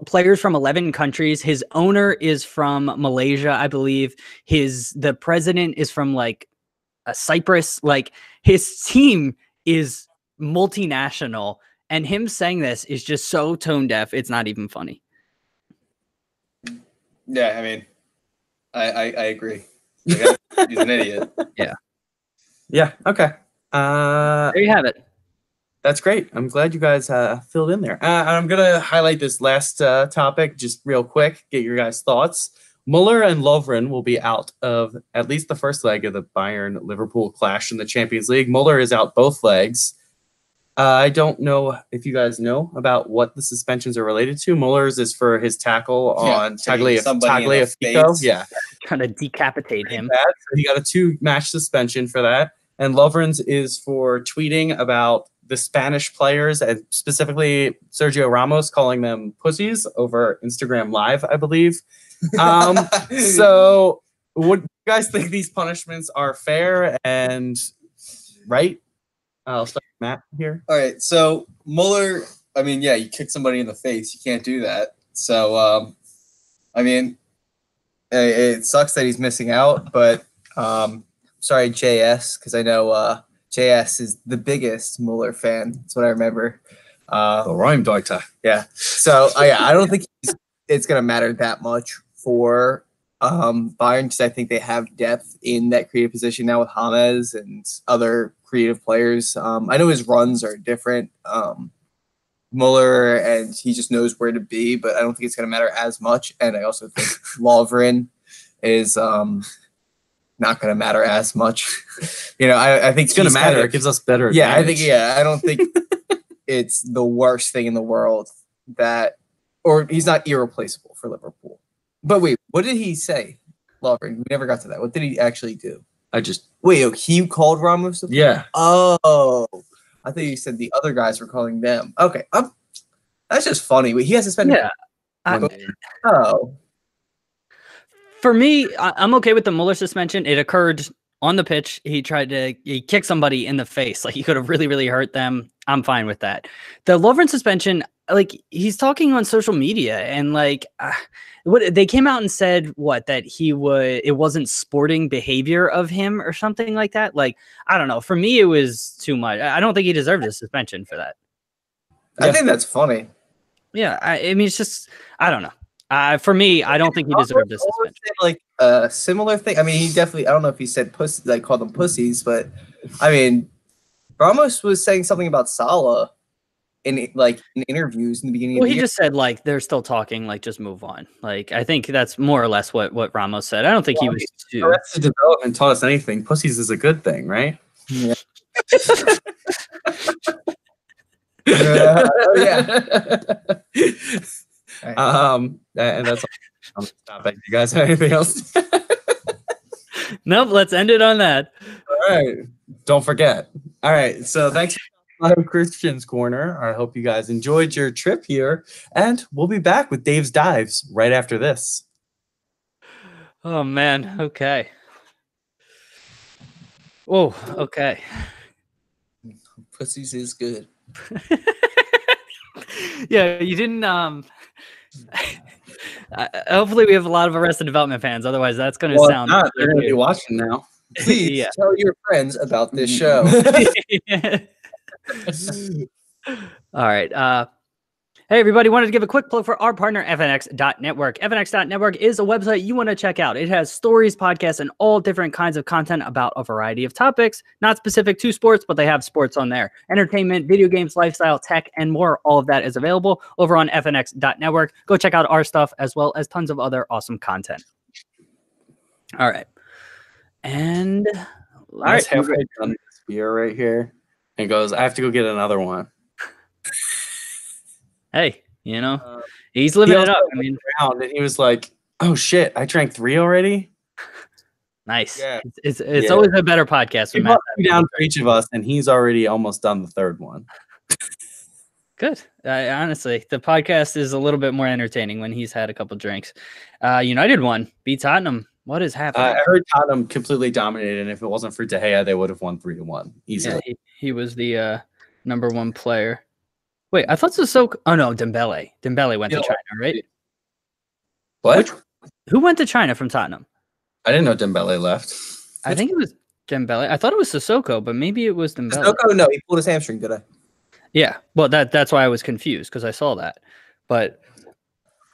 Speaker 2: players from 11 countries. His owner is from Malaysia, I believe. The president is from like Cyprus. Like his team is multinational, and him saying this is just so tone deaf. It's not even funny.
Speaker 1: Yeah, I mean, I agree. He's an idiot.
Speaker 2: Yeah.
Speaker 3: Yeah. Okay.
Speaker 2: There you have it.
Speaker 3: That's great. I'm glad you guys filled in there. I'm gonna highlight this last topic just real quick. Get your guys' thoughts. Müller and Lovren will be out of at least the first leg of the Bayern-Liverpool clash in the Champions League. Müller is out both legs. I don't know if you guys know about what the suspensions are related to. Muller's is for his tackle on Tagliafico. Yeah.
Speaker 2: Trying to decapitate him.
Speaker 3: So he got a 2-match suspension for that. And Lovren's is for tweeting about the Spanish players and specifically Sergio Ramos, calling them pussies over Instagram Live, I believe. So would you guys think these punishments are fair and right? I'll start with Matt here.
Speaker 1: All right, so Muller, I mean, yeah, you kick somebody in the face. You can't do that. So, I mean, it sucks that he's missing out, but sorry, JS, because I know JS is the biggest Muller fan. That's what I remember.
Speaker 3: The Reimdeuter.
Speaker 1: Yeah. So, yeah, I don't think it's going to matter that much for Bayern, because I think they have depth in that creative position now with James and other creative players. I know his runs are different. Muller, and he just knows where to be, but I don't think it's going to matter as much. And I also think Lovren is not going to matter as much. I think
Speaker 3: it's going to matter. It gives us better.
Speaker 1: Yeah, advantage. I don't think it's the worst thing in the world or he's not irreplaceable for Liverpool. But wait, what did he say, Lovren? We never got to that. What did he actually do? He called Ramos?
Speaker 3: Yeah.
Speaker 1: Oh, I thought you said the other guys were calling them. Okay, that's just funny. He has to spend.
Speaker 2: Yeah. For me, I'm okay with the Muller suspension. It occurred on the pitch. He kicked somebody in the face. Like he could have really, really hurt them. I'm fine with that. The Lovren suspension, like he's talking on social media and like what they came out and said that it wasn't sporting behavior of him or something like that. Like, I don't know. For me, it was too much. I don't think he deserved a suspension for that.
Speaker 1: I think that's funny.
Speaker 2: Yeah. I mean, it's just, I don't know. For me, I don't think he deserved a suspension.
Speaker 1: Like a similar thing. I mean, he definitely, I don't know if he said pussy, like called them pussies, but I mean, Ramos was saying something about Salah in interviews in the beginning.
Speaker 2: Well, he just said like they're still talking, like just move on. Like I think that's more or less what Ramos said. I don't think he was.
Speaker 3: Arrested Development taught us anything. Pussies is a good thing, right?
Speaker 1: Yeah.
Speaker 3: And that's on the topic. You guys have anything else?
Speaker 2: Nope. Let's end it on that.
Speaker 3: All right. Don't forget. All right. So thanks for Christian's Corner. I hope you guys enjoyed your trip here, and we'll be back with Dave's Dives right after this.
Speaker 2: Oh man. Okay. Oh, okay.
Speaker 1: Pussies is good.
Speaker 2: Yeah, you didn't. Hopefully, we have a lot of Arrested Development fans. Otherwise, that's going to sound.
Speaker 3: They're going to be watching now.
Speaker 1: Please tell your friends about this show.
Speaker 2: All right. Hey, everybody. Wanted to give a quick plug for our partner, FNX.network. FNX.network is a website you want to check out. It has stories, podcasts, and all different kinds of content about a variety of topics, not specific to sports, but they have sports on there. Entertainment, video games, lifestyle, tech, and more. All of that is available over on FNX.network. Go check out our stuff as well as tons of other awesome content. All right. And all right.
Speaker 3: Halfway done this beer right here. And goes, I have to go get another one.
Speaker 2: Hey, he's living it up. I mean,
Speaker 3: and he was like, "Oh shit, I drank 3 already."
Speaker 2: Nice. Yeah. It's always a better podcast.
Speaker 3: He brought 2 down for each of us, and he's already almost done the 3rd one.
Speaker 2: Good. Honestly, the podcast is a little bit more entertaining when he's had a couple drinks. United won, beat Tottenham What is happening?
Speaker 3: I heard Tottenham completely dominated, and if it wasn't for De Gea, they would have won 3-1 easily.
Speaker 2: Yeah, he was the number one player. Wait, I thought Sissoko. Oh no, Dembele. Dembele went to China, right?
Speaker 3: What?
Speaker 2: Who went to China from Tottenham?
Speaker 3: I didn't know Dembele left.
Speaker 2: I think it was Dembele. I thought it was Sissoko, but maybe it was Dembele.
Speaker 1: Sissoko, no, he pulled his hamstring today.
Speaker 2: Yeah, well, that's why I was confused because I saw that. But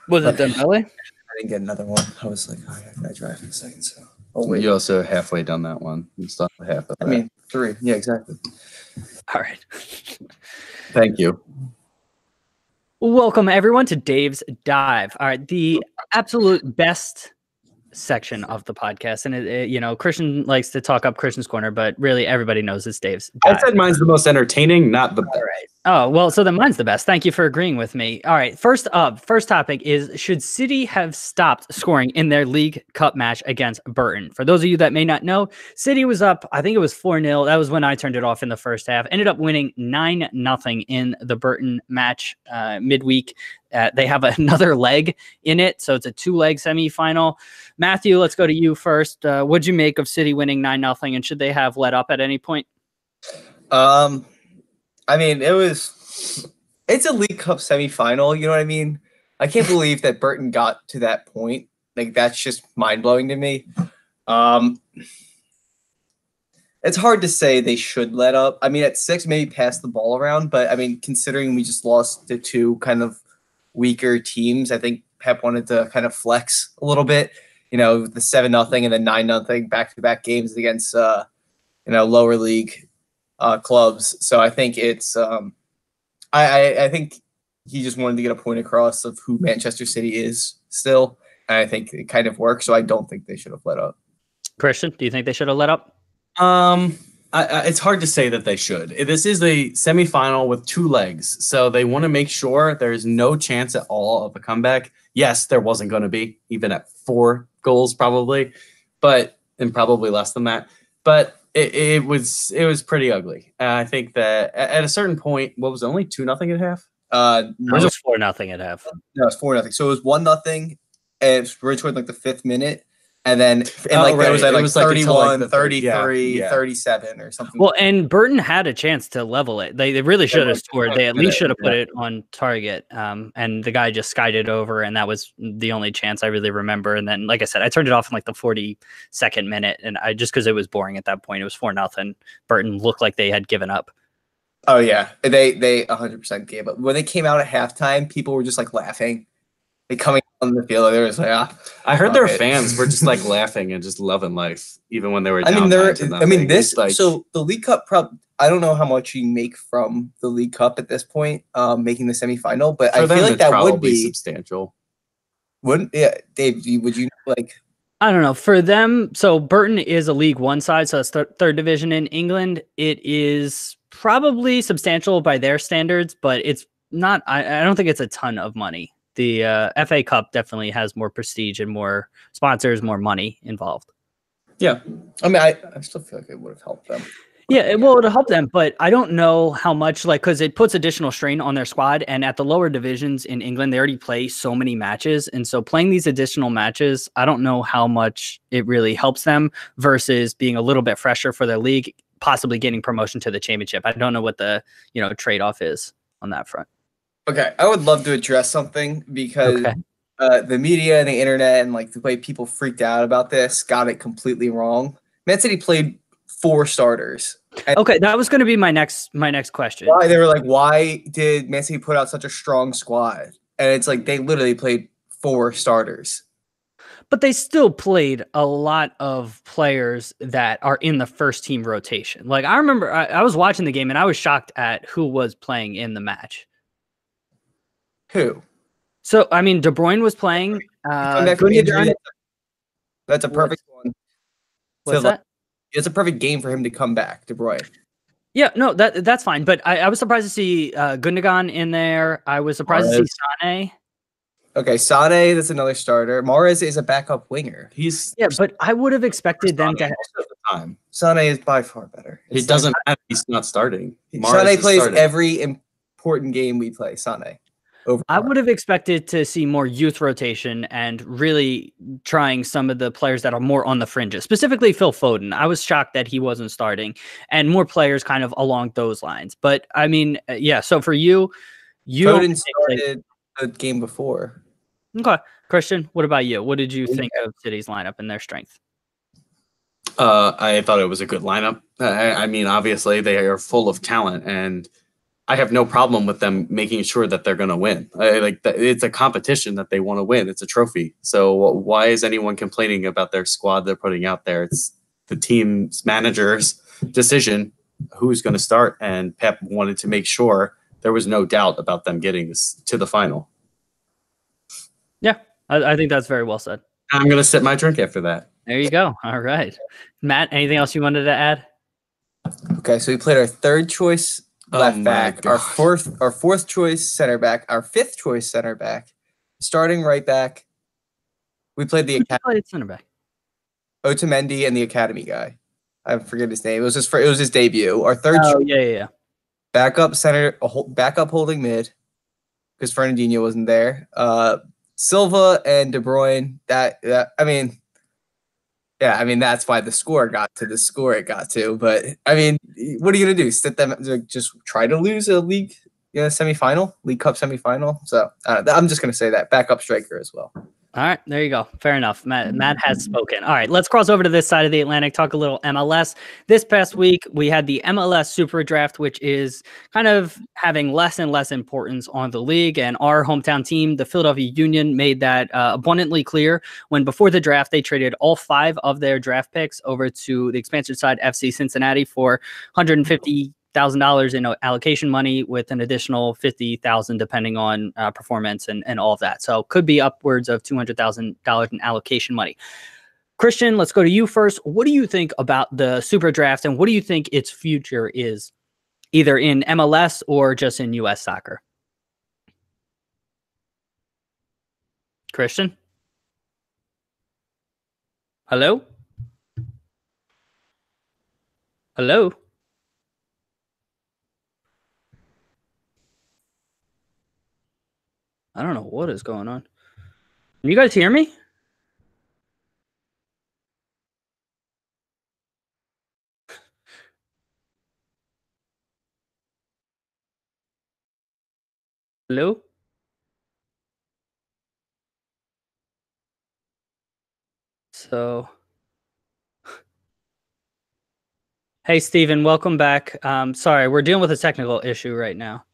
Speaker 2: was it Dembele?
Speaker 1: I didn't get another one. I was like, oh, I gotta drive in a second. So, wait.
Speaker 3: You also halfway done that one. You still have half of that.
Speaker 1: I mean, 3. Yeah, exactly.
Speaker 2: All right.
Speaker 3: Thank you.
Speaker 2: Welcome everyone to Dave's Dive. All right, the absolute best section of the podcast, and Christian likes to talk up Christian's corner, but really everybody knows it's Dave's Dive.
Speaker 3: I said mine's the most entertaining, not the best.
Speaker 2: All right. Oh, well, so then mine's the best. Thank you for agreeing with me. All right, first topic is, should City have stopped scoring in their League Cup match against Burton? For those of you that may not know, City was up, I think it was 4-0. That was when I turned it off in the first half. Ended up winning 9-0 in the Burton match midweek. They have another leg in it, so it's a 2-leg semifinal. Matthew, let's go to you first. What'd you make of City winning 9-0, and should they have let up at any point?
Speaker 1: I mean, it's a League Cup semifinal. You know what I mean? I can't believe that Burton got to that point. Like, that's just mind blowing to me. It's hard to say they should let up. I mean, at 6, maybe pass the ball around, but I mean, considering we just lost to 2 kind of weaker teams, I think Pep wanted to kind of flex a little bit. The 7-0 and then 9-0 back-to-back games against lower league clubs. So I think it's I think he just wanted to get a point across of who Manchester City is still, and I think it kind of worked. So I don't think they should have let up.
Speaker 2: Christian, do you think they should have let up?
Speaker 3: It's hard to say that they should. This is a semifinal with 2 legs, so they want to make sure there's no chance at all of a comeback. Yes, there wasn't going to be, even at 4 goals probably, and probably less than that. But it was pretty ugly. I think that at a certain point, what was it, only 2-0 at half?
Speaker 2: It was 4-0 at half.
Speaker 1: No, it was 4-0. So it was 1-0, and we're toward like the 5th minute. And then it was like 31, 33, 37 or something.
Speaker 2: Well, and Burton had a chance to level it. They really should have scored. They at least should have put it on target. And the guy just skied it over, and that was the only chance I really remember. And then, like I said, I turned it off in like the 42nd minute, and I just because it was boring at that point. It was 4-0. Burton looked like they had given up.
Speaker 1: Oh yeah, they 100% gave up. When they came out at halftime, people were just like laughing. They coming on the field, they were just like,
Speaker 3: I heard their fans were just like laughing and just loving life, even when they were.
Speaker 1: So the League Cup I don't know how much you make from the League Cup at this point, making the semifinal, but I feel like that would be
Speaker 3: substantial.
Speaker 1: Wouldn't? Yeah, Dave, would you like?
Speaker 2: I don't know. For them, so Burton is a League One side, so it's third division in England. It is probably substantial by their standards, but it's not. I don't think it's a ton of money. The FA Cup definitely has more prestige and more sponsors, more money involved.
Speaker 1: Yeah. I mean, I still feel like it would have helped them.
Speaker 2: Yeah, it would help them, but I don't know how much, because it puts additional strain on their squad. And at the lower divisions in England, they already play so many matches. And so playing these additional matches, I don't know how much it really helps them versus being a little bit fresher for their league, possibly getting promotion to the championship. I don't know what the trade-off is on that front.
Speaker 1: Okay, I would love to address something because the media and the internet and like the way people freaked out about this got it completely wrong. Man City played 4 starters.
Speaker 2: Okay, that was going to be my next question.
Speaker 1: They were like, why did Man City put out such a strong squad? And it's like they literally played 4 starters.
Speaker 2: But they still played a lot of players that are in the first team rotation. Like I remember I was watching the game and I was shocked at who was playing in the match.
Speaker 1: Who?
Speaker 2: So, I mean, De Bruyne was playing.
Speaker 1: That's a perfect one.
Speaker 2: What's that?
Speaker 1: It's a perfect game for him to come back, De Bruyne.
Speaker 2: Yeah, no, that's fine. But I was surprised to see Gundogan in there. I was surprised to see Sané.
Speaker 1: Okay, Sané, that's another starter. Mahrez is a backup winger.
Speaker 2: But I would have expected them to.
Speaker 1: Time. Sané is by far better.
Speaker 3: He's not starting.
Speaker 1: Sané plays every important game we play. Sané.
Speaker 2: I would have expected to see more youth rotation and really trying some of the players that are more on the fringes, specifically Phil Foden. I was shocked that he wasn't starting, and more players kind of along those lines. But I mean, yeah. So for you
Speaker 1: Foden started the game before.
Speaker 2: Okay, Christian, what about you? What did you think of City's lineup and their strength?
Speaker 3: I thought it was a good lineup. I mean, obviously they are full of talent, and I have no problem with them making sure that they're going to win. It's a competition that they want to win. It's a trophy. So why is anyone complaining about their squad they're putting out there? It's the team's manager's decision who's going to start, and Pep wanted to make sure there was no doubt about them getting this to the final.
Speaker 2: Yeah, I think that's very well said.
Speaker 3: I'm going to sip my drink after that.
Speaker 2: There you go. All right. Matt, anything else you wanted to add?
Speaker 1: Okay, so we played our third choice left back, our fourth choice center back, our fifth choice center back, starting right back. We played the academy
Speaker 2: center back.
Speaker 1: Otamendi and the academy guy. I forget his name. It was his debut. Our third
Speaker 2: yeah.
Speaker 1: Backup center, backup holding mid, because Fernandinho wasn't there. Silva and De Bruyne. I mean, that's why the score got to the score it got to. But I mean, what are you gonna do? Sit them just try to lose a league, semifinal, League Cup semifinal. So I'm just gonna say that backup striker as well.
Speaker 2: All right, there you go. Fair enough. Matt has spoken. All right, let's cross over to this side of the Atlantic, talk a little MLS. This past week, we had the MLS Superdraft, which is kind of having less and less importance on the league. And our hometown team, the Philadelphia Union, made that abundantly clear when before the draft, they traded all 5 of their draft picks over to the expansion side FC Cincinnati for $150,000 in allocation money with an additional $50,000 depending on performance and all of that. So could be upwards of $200,000 in allocation money. Christian, let's go to you first. What do you think about the Super Draft, and what do you think its future is, either in MLS or just in US soccer? Christian? Hello? Hello? I don't know what is going on. Can you guys hear me? Hello? So, hey, Steven, welcome back. Sorry, we're dealing with a technical issue right now.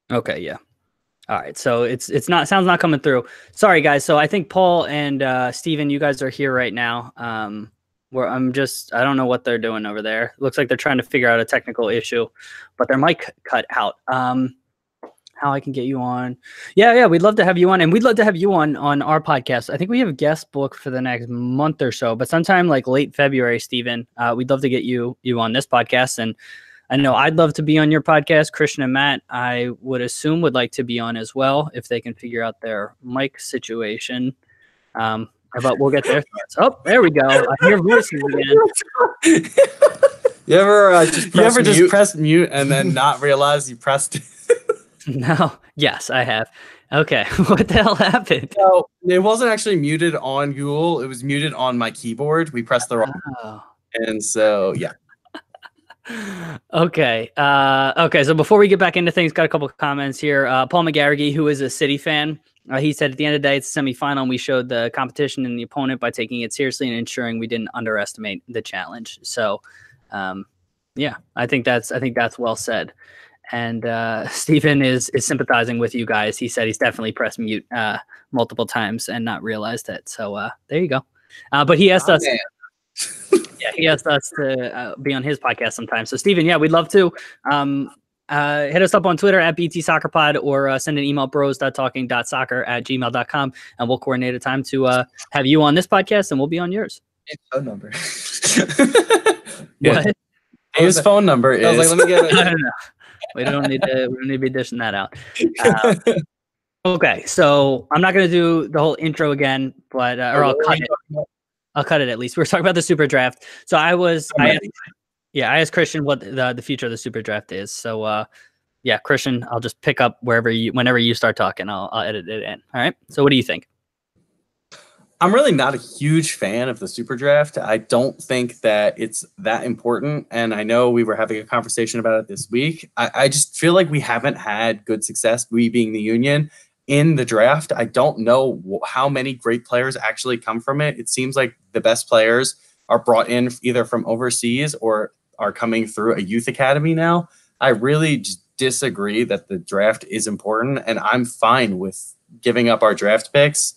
Speaker 2: Okay, yeah. All right, so it's not sounds not coming through. Sorry, guys. So I think Paul and Steven, you guys are here right now. Where I don't know what they're doing over there. Looks like they're trying to figure out a technical issue, but their mic cut out. How I can get you on? Yeah, we'd love to have you on, and we'd love to have you on our podcast. I think we have a guest book for the next month or so, but sometime like late February, Steven, we'd love to get you on this podcast. And I know I'd love to be on your podcast. Christian and Matt, I would assume, would like to be on as well if they can figure out their mic situation. But we'll get there. Oh, there we go. I hear voices again.
Speaker 1: You ever
Speaker 3: just press mute and then not realize you pressed it?
Speaker 2: No. Yes, I have. Okay. What the hell happened?
Speaker 3: So it wasn't actually muted on Google. It was muted on my keyboard. We pressed the wrong.
Speaker 2: Oh.
Speaker 3: And so, yeah.
Speaker 2: Okay. Okay. So before we get back into things, got a couple of comments here. Paul McGarrigy, who is a City fan, he said at the end of the day, it's a semifinal, and we showed the competition and the opponent by taking it seriously and ensuring we didn't underestimate the challenge. So, yeah, I think that's well said. And Stephen is sympathizing with you guys. He said he's definitely pressed mute multiple times and not realized it. So there you go. But he asked us. Man. Yeah, he asked us to be on his podcast sometime. So, Steven, yeah, we'd love to. Hit us up on Twitter at BTSoccerPod or send an email bros.talking.soccer@gmail.com, and we'll coordinate a time to have you on this podcast, and we'll be on yours.
Speaker 1: His phone number.
Speaker 2: What?
Speaker 3: His phone number is.
Speaker 1: I was like, let me get it.
Speaker 2: No. We don't need to be dishing that out. Okay, so I'm not going to do the whole intro again, but or I'll cut it. I'll cut it at least. We're talking about the Super Draft. So Yeah, I asked Christian what the future of the Super Draft is. So, yeah, Christian, I'll just pick up whenever you start talking. I'll edit it in. All right. So, what do you think?
Speaker 3: I'm really not a huge fan of the Super Draft. I don't think that it's that important. And I know we were having a conversation about it this week. I just feel like we haven't had good success, we being the Union, in the draft. I don't know how many great players actually come from it. It seems like the best players are brought in either from overseas or are coming through a youth academy now. I really just disagree that the draft is important, and I'm fine with giving up our draft picks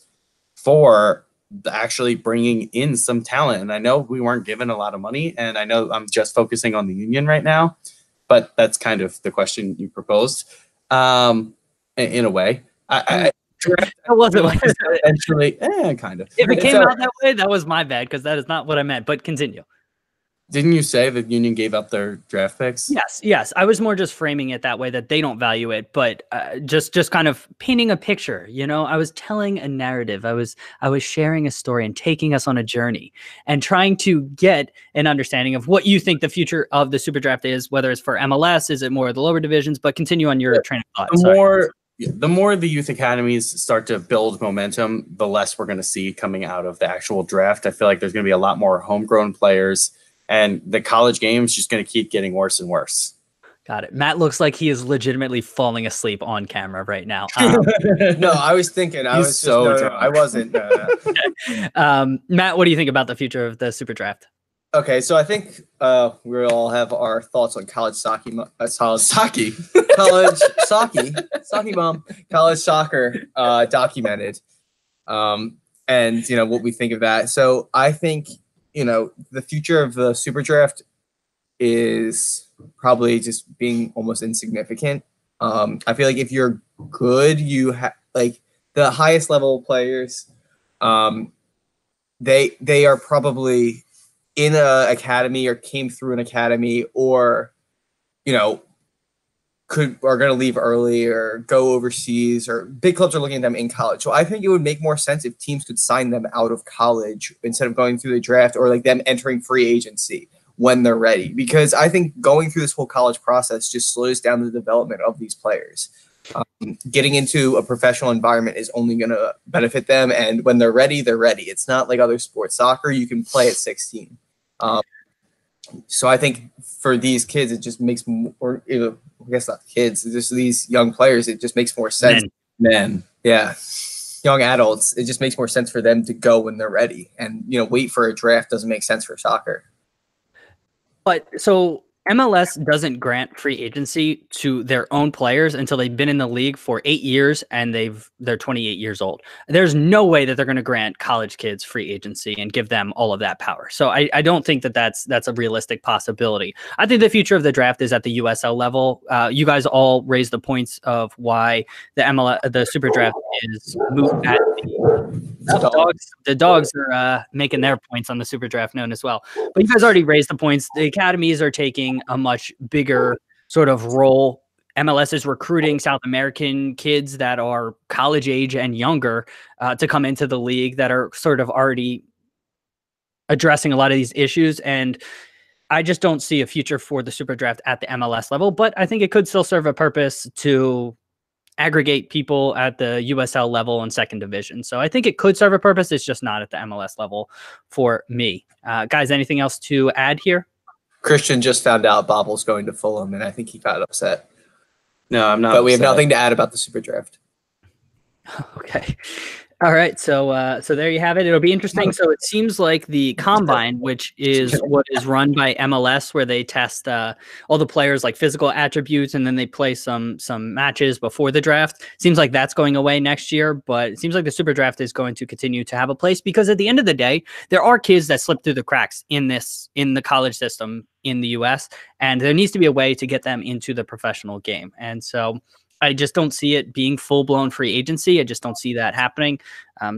Speaker 3: for actually bringing in some talent. And I know we weren't given a lot of money, and I know I'm just focusing on the Union right now, but that's kind of the question you proposed in a way. I
Speaker 2: wasn't like
Speaker 3: eventually, kind of.
Speaker 2: If it came out that way, that was my bad, because that is not what I meant. But continue.
Speaker 3: Didn't you say the Union gave up their draft picks?
Speaker 2: Yes. I was more just framing it that way, that they don't value it, but just kind of painting a picture. You know, I was telling a narrative. I was sharing a story and taking us on a journey and trying to get an understanding of what you think the future of the Super Draft is, whether it's for MLS, is it more of the lower divisions? But continue on your train of thought.
Speaker 3: The more the youth academies start to build momentum, the less we're going to see coming out of the actual draft. I feel like there's going to be a lot more homegrown players, and the college game is just going to keep getting worse and worse.
Speaker 2: Got it. Matt looks like he is legitimately falling asleep on camera right now.
Speaker 1: No, I was thinking. I wasn't.
Speaker 2: Matt, what do you think about the future of the Super Draft?
Speaker 1: Okay, so I think we all have our thoughts on college soccer, college soccer documented, and what we think of that. So I think the future of the Super Draft is probably just being almost insignificant. I feel like if you're good, you have like the highest level players. They are probably in a academy or came through an academy, or are going to leave early or go overseas, or big clubs are looking at them in college. So I think it would make more sense if teams could sign them out of college instead of going through the draft, or like them entering free agency when they're ready, because I think going through this whole college process just slows down the development of these players. Getting into a professional environment is only going to benefit them, and when they're ready, they're ready. It's not like other sports. Soccer, you can play at 16. So I think for these kids, it just makes more, I guess not kids, just these young players, it just makes more sense. Men. Yeah. Young adults, it just makes more sense for them to go when they're ready. And, wait for a draft doesn't make sense for soccer.
Speaker 2: But so MLS doesn't grant free agency to their own players until they've been in the league for 8 years and they're 28 years old. There's no way that they're going to grant college kids free agency and give them all of that power. So I don't think that that's a realistic possibility. I think the future of the draft is at the USL level. You guys all raised the points of why the Super Draft is moved at the dogs are making their points on the Super Draft known as well. But you guys already raised the points. The academies are taking a much bigger sort of role. MLS is recruiting South American kids that are college age and younger to come into the league that are sort of already addressing a lot of these issues. And I just don't see a future for the Super Draft at the MLS level, but I think it could still serve a purpose to aggregate people at the USL level and second division. So I think it could serve a purpose. It's just not at the MLS level for me. Guys, anything else to add here?
Speaker 1: Christian just found out Bobble's going to Fulham, and I think he got upset.
Speaker 3: No, I'm not.
Speaker 1: But we have nothing to add about the Super Draft.
Speaker 2: Okay. All right. So there you have it. It'll be interesting. So it seems like the Combine, which is what is run by MLS, where they test all the players' like physical attributes, and then they play some matches before the draft. Seems like that's going away next year, but it seems like the Super Draft is going to continue to have a place, because at the end of the day, there are kids that slip through the cracks in the college system in the US, and there needs to be a way to get them into the professional game. And so I just don't see it being full-blown free agency. I just don't see that happening.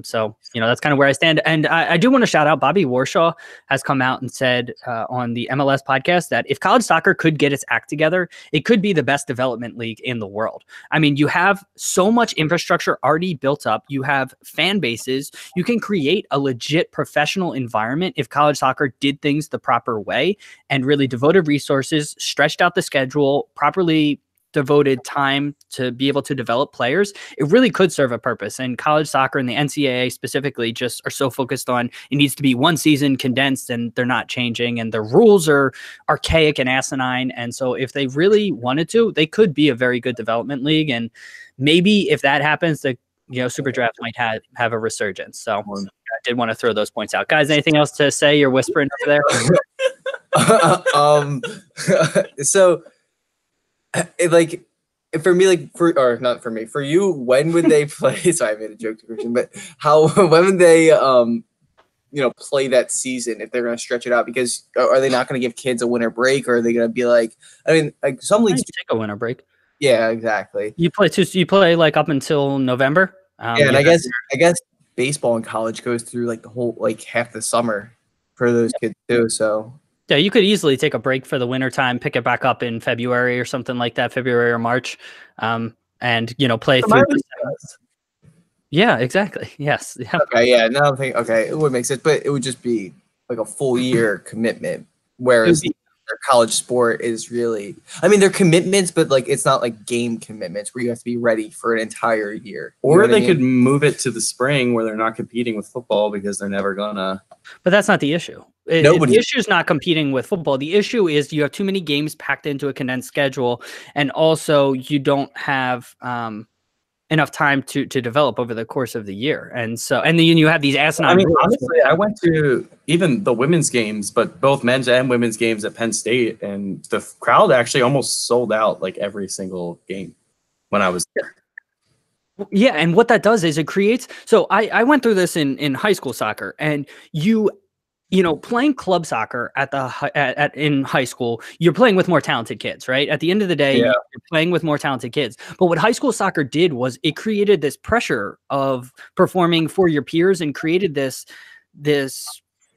Speaker 2: So, that's kind of where I stand. And I do want to shout out Bobby Warshaw has come out and said on the MLS podcast that if college soccer could get its act together, it could be the best development league in the world. I mean, you have so much infrastructure already built up. You have fan bases. You can create a legit professional environment if college soccer did things the proper way and really devoted resources, stretched out the schedule, properly devoted time to be able to develop players. It really could serve a purpose. And college soccer and the NCAA specifically just are so focused on it needs to be one season condensed, and they're not changing, and the rules are archaic and asinine. And so if they really wanted to, they could be a very good development league. And maybe if that happens, the Superdraft might have a resurgence. So I did want to throw those points out. Guys, anything else to say? You're whispering over there.
Speaker 1: So for me, not for me, for you, when would they play? Sorry, I made a joke to Christian, but when would they, play that season if they're going to stretch it out? Because are they not going to give kids a winter break, or are they going to be some leagues
Speaker 2: take a winter break?
Speaker 1: Yeah, exactly.
Speaker 2: You play like up until November.
Speaker 1: And I guess baseball in college goes through the whole half the summer for those kids too. So.
Speaker 2: Yeah, you could easily take a break for the winter time, pick it back up in February or something like that, February or March, and play through. Yeah, exactly. Yes. Yeah.
Speaker 1: Okay. Yeah. Now I'm thinking. Okay, it would make sense, but it would just be like a full year commitment, whereas their college sport is really. I mean, they're commitments, but it's not like game commitments where you have to be ready for an entire year.
Speaker 3: Or they could move it to the spring where they're not competing with football because they're never gonna.
Speaker 2: But that's not the issue. The issue is not competing with football. The issue is you have too many games packed into a condensed schedule, and also you don't have enough time to develop over the course of the year. And then you have these asinine.
Speaker 3: I mean, honestly, I went to even the women's games, but both men's and women's games at Penn State, and the crowd actually almost sold out every single game when I was there.
Speaker 2: Yeah, and what that does is it creates. So I went through this in high school soccer, and playing club soccer in high school, you're playing with more talented kids, right? At the end of the day, you're playing with more talented kids. But what high school soccer did was it created this pressure of performing for your peers and created this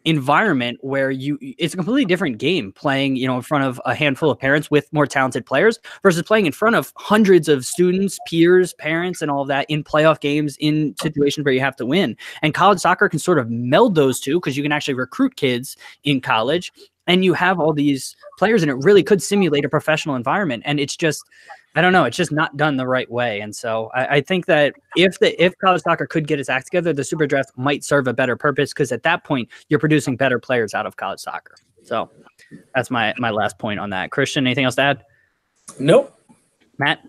Speaker 2: environment where it's a completely different game playing, in front of a handful of parents with more talented players versus playing in front of hundreds of students, peers, parents, and all of that in playoff games in situations where you have to win. And college soccer can sort of meld those two because you can actually recruit kids in college and you have all these players, and it really could simulate a professional environment. And it's just, I don't know, it's just not done the right way. And so I think that if college soccer could get its act together, the Superdraft might serve a better purpose, because at that point you're producing better players out of college soccer. So that's my last point on that. Christian, anything else to add?
Speaker 3: Nope.
Speaker 2: Matt?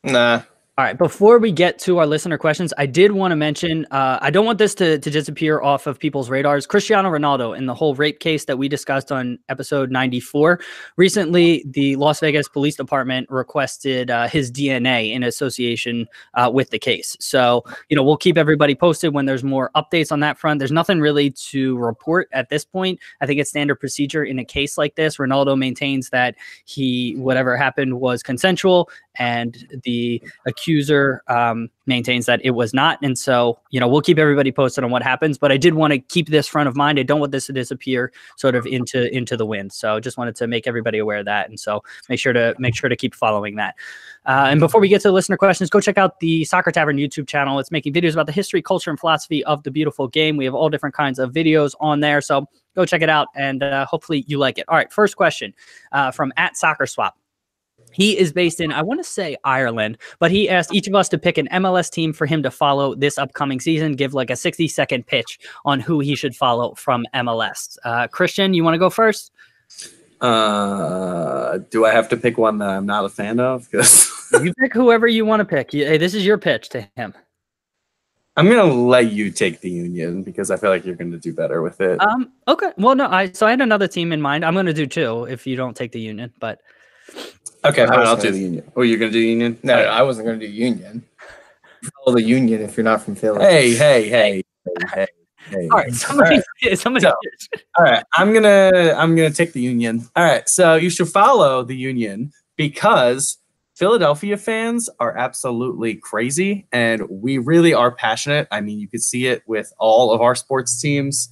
Speaker 1: Nah.
Speaker 2: All right, before we get to our listener questions, I did want to mention, I don't want this to disappear off of people's radars. Cristiano Ronaldo and the whole rape case that we discussed on episode 94. Recently, the Las Vegas Police Department requested his DNA in association with the case. So, we'll keep everybody posted when there's more updates on that front. There's nothing really to report at this point. I think it's standard procedure in a case like this. Ronaldo maintains that whatever happened was consensual, and the accuser maintains that it was not. And so, we'll keep everybody posted on what happens, but I did want to keep this front of mind. I don't want this to disappear sort of into the wind. So just wanted to make everybody aware of that. And so make sure to keep following that. And before we get to the listener questions, go check out the Soccer Tavern YouTube channel. It's making videos about the history, culture, and philosophy of the beautiful game. We have all different kinds of videos on there. So go check it out, and hopefully you like it. All right, first question from @SoccerSwap. He is based in, I want to say, Ireland, but he asked each of us to pick an MLS team for him to follow this upcoming season, give like a 60-second pitch on who he should follow from MLS. Christian, you want to go first?
Speaker 3: Do I have to pick one that I'm not a fan of?
Speaker 2: You pick whoever you want to pick. Hey, this is your pitch to him.
Speaker 3: I'm going to let you take the Union because I feel like you're going to do better with it.
Speaker 2: Okay. Well, no, I had another team in mind. I'm going to do two if you don't take the Union, but...
Speaker 3: Okay, fine, I'll do the Union. Oh, you're going to do Union?
Speaker 1: No, I wasn't going to do Union. Follow the Union if you're not from Philly.
Speaker 3: Hey.
Speaker 2: All right, somebody.
Speaker 3: All right, I'm gonna take the Union. All right, so you should follow the Union because Philadelphia fans are absolutely crazy, and we really are passionate. I mean, you could see it with all of our sports teams.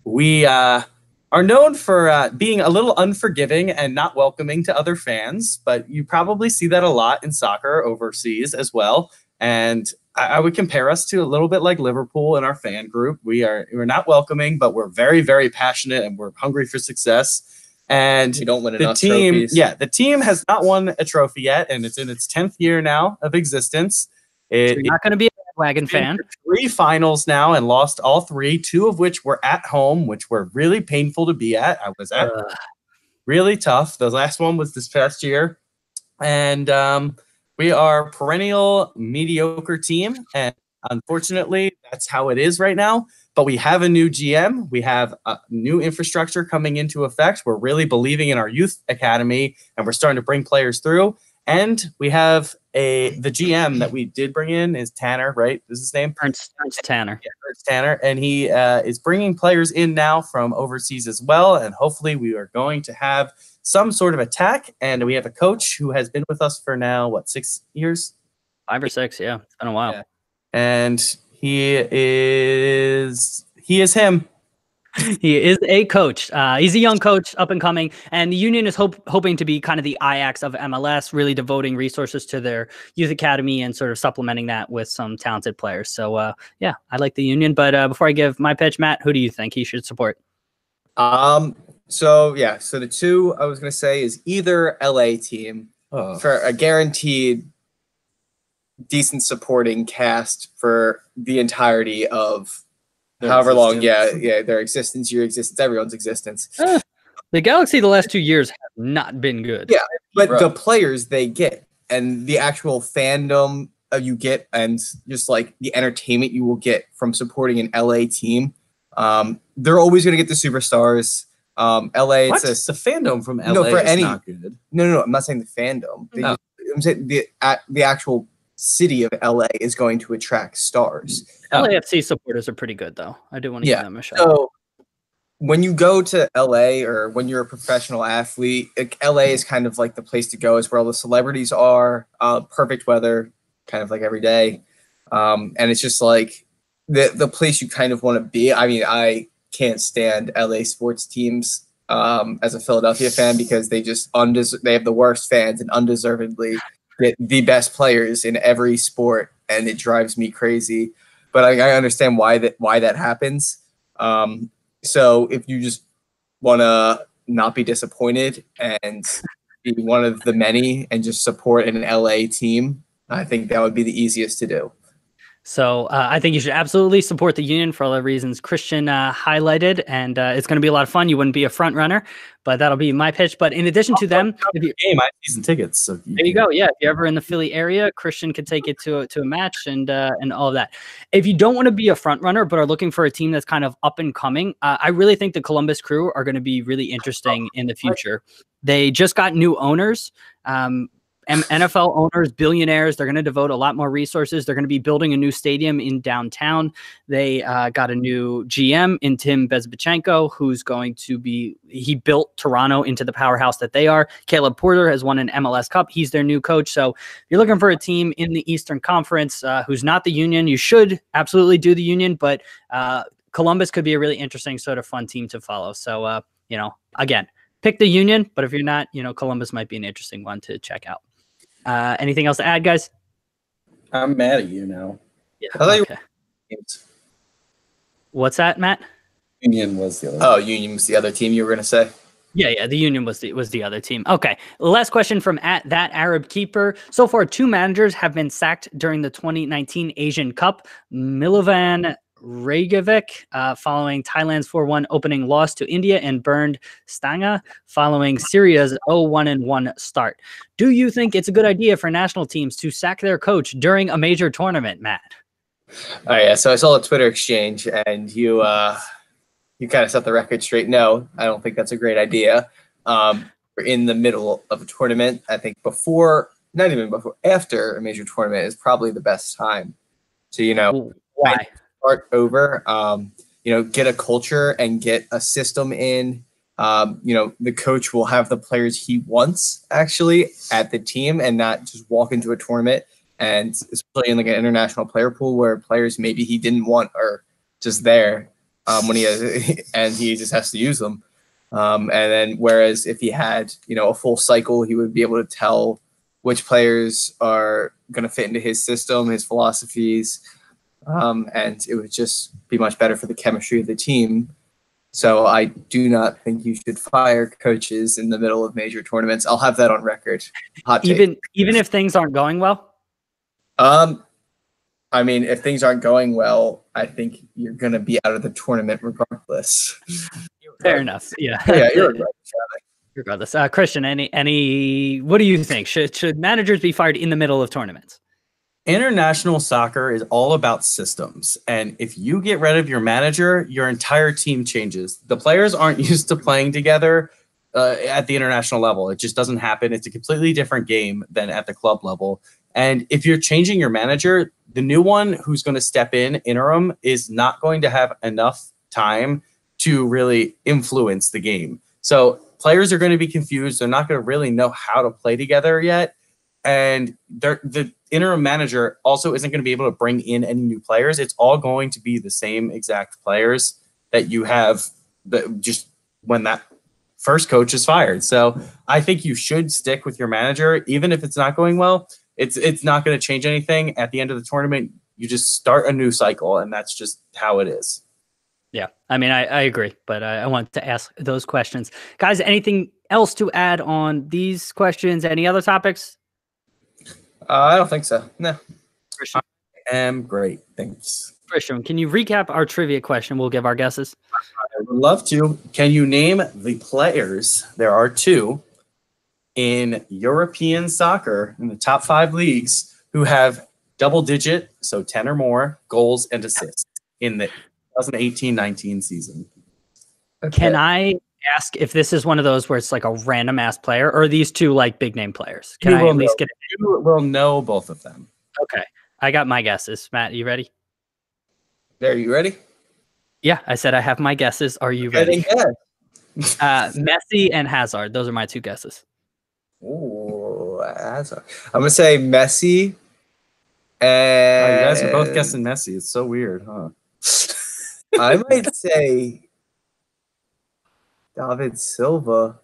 Speaker 3: We are known for being a little unforgiving and not welcoming to other fans, but you probably see that a lot in soccer overseas as well. And I would compare us to a little bit like Liverpool in our fan group. We're not welcoming, but we're very, very passionate, and we're hungry for success. And
Speaker 1: we don't win enough trophies.
Speaker 3: Yeah, the team has not won a trophy yet, and it's in its 10th year now of existence.
Speaker 2: So you're not going to be a bandwagon fan.
Speaker 3: 3 finals now and lost all 3, 2 of which were at home, which were really painful to be at. I was at really tough. The last one was this past year. And we are a perennial mediocre team, and unfortunately, that's how it is right now. But we have a new GM. We have a new infrastructure coming into effect. We're really believing in our youth academy, and we're starting to bring players through. And we have the GM that we did bring in is Tanner, right? Is his name?
Speaker 2: Ernst Tanner.
Speaker 3: Yeah, Ernst Tanner. And he is bringing players in now from overseas as well. And hopefully we are going to have some sort of attack. And we have a coach who has been with us for now, 6 years?
Speaker 2: 5 or 6, yeah. It's been a while.
Speaker 3: Yeah. And he is him.
Speaker 2: He is a coach. He's a young coach, up and coming, and the Union is hoping to be kind of the Ajax of MLS, really devoting resources to their youth academy and sort of supplementing that with some talented players. So, yeah, I like the Union. But before I give my pitch, Matt, who do you think he should support?
Speaker 1: So the 2 I was going to say is either LA team for a guaranteed decent supporting cast for the entirety of however long, their existence, your existence, everyone's existence.
Speaker 2: The Galaxy the last 2 years have not been good.
Speaker 1: Yeah, but the players they get and the actual fandom you get and just like the entertainment you will get from supporting an LA team, they're always going to get the superstars. LA,
Speaker 3: it's the fandom from LA is not good.
Speaker 1: No, I'm not saying the fandom. I'm saying the actual city of LA is going to attract stars.
Speaker 2: LAFC supporters are pretty good, though. I do want to give them a shot.
Speaker 1: So when you go to LA or when you're a professional athlete, LA is kind of like the place to go. Is where all the celebrities are. Perfect weather, kind of like every day, and it's just like the place you kind of want to be. I mean, I can't stand LA sports teams as a Philadelphia fan because they just they have the worst fans and undeservedly get the best players in every sport, and it drives me crazy. But I understand why that happens. So if you just want to not be disappointed and be one of the many and just support an LA team, I think that would be the easiest to do.
Speaker 2: So I think you should absolutely support the Union for all the reasons Christian highlighted, and it's going to be a lot of fun. You wouldn't be a front runner, but that'll be my pitch. But in addition to them,
Speaker 3: I have season tickets. So
Speaker 2: there you go. Yeah, if you're ever in the Philly area, Christian could take it to a match and all of that. If you don't want to be a front runner but are looking for a team that's kind of up and coming, I really think the Columbus Crew are going to be really interesting in the future. They just got new owners. NFL owners, billionaires, they're going to devote a lot more resources. They're going to be building a new stadium in downtown. They got a new GM in Tim Bezbachenko, who's going to be, he built Toronto into the powerhouse that they are. Caleb Porter has won an MLS Cup. He's their new coach. So if you're looking for a team in the Eastern Conference who's not the Union, you should absolutely do the Union, but Columbus could be a really interesting sort of fun team to follow. So, again, pick the Union, but if you're not, Columbus might be an interesting one to check out. Anything else to add, guys?
Speaker 3: I'm mad at you now.
Speaker 2: Yeah. Okay. What's that, Matt?
Speaker 3: Union was the other.
Speaker 1: Oh, Union was the other team you were going to say?
Speaker 2: Yeah. The Union was the other team. Okay. Last question from @ThatArabKeeper. So far, 2 managers have been sacked during the 2019 Asian Cup. Milovan Reykjavik following Thailand's 4-1 opening loss to India, and Bernd Stange following Syria's 0-1-1 start. Do you think it's a good idea for national teams to sack their coach during a major tournament, Matt?
Speaker 1: Oh yeah, so I saw the Twitter exchange, and you kind of set the record straight. No, I don't think that's a great idea. We're in the middle of a tournament. I think after a major tournament is probably the best time to
Speaker 2: why?
Speaker 1: Start over, get a culture and get a system in the coach will have the players he wants actually at the team and not just walk into a tournament. And especially in like an international player pool where players maybe he didn't want are just there when he has, and he just has to use them. And then whereas if he had, a full cycle, he would be able to tell which players are going to fit into his system, his philosophies. And it would just be much better for the chemistry of the team. So I do not think you should fire coaches in the middle of major tournaments. I'll have that on record. Hot take.
Speaker 2: Even if things aren't going well?
Speaker 1: I mean, if things aren't going well, I think you're going to be out of the tournament regardless.
Speaker 2: Fair enough. Yeah.
Speaker 1: Yeah, you're right.
Speaker 2: Regardless. Christian, what do you think? Should managers be fired in the middle of tournaments?
Speaker 3: International soccer is all about systems. And if you get rid of your manager, your entire team changes. The players aren't used to playing together at the international level. It just doesn't happen. It's a completely different game than at the club level. And if you're changing your manager, the new one who's going to step in interim is not going to have enough time to really influence the game. So players are going to be confused. They're not going to really know how to play together yet. And the interim manager also isn't going to be able to bring in any new players. It's all going to be the same exact players that you have just when that first coach is fired. So I think you should stick with your manager, even if it's not going well. It's not going to change anything. At the end of the tournament, you just start a new cycle, and that's just how it is.
Speaker 2: Yeah, I mean, I agree, but I wanted to ask those questions. Guys, anything else to add on these questions? Any other topics?
Speaker 1: I don't think so. No.
Speaker 2: Christian?
Speaker 3: I am great. Thanks.
Speaker 2: Christian, can you recap our trivia question? We'll give our guesses.
Speaker 3: I would love to. Can you name the players? There are two in European soccer in the top 5 leagues who have double-digit, so 10 or more, goals and assists in the 2018-19 season.
Speaker 1: Okay.
Speaker 2: Can I ask if this is one of those where it's like a random ass player, or are these two like big name players? Can I at least get it?
Speaker 3: You will know both of them.
Speaker 2: Okay. I got my guesses. Matt, you ready?
Speaker 1: There, you ready?
Speaker 2: Yeah, I said I have my guesses. Are you ready? Messi and Hazard. Those are my two guesses.
Speaker 1: Ooh, Hazard. I'm going to say Messi.
Speaker 3: Oh,
Speaker 1: And
Speaker 3: you guys are both guessing Messi. It's so weird, huh?
Speaker 1: I might say David Silva.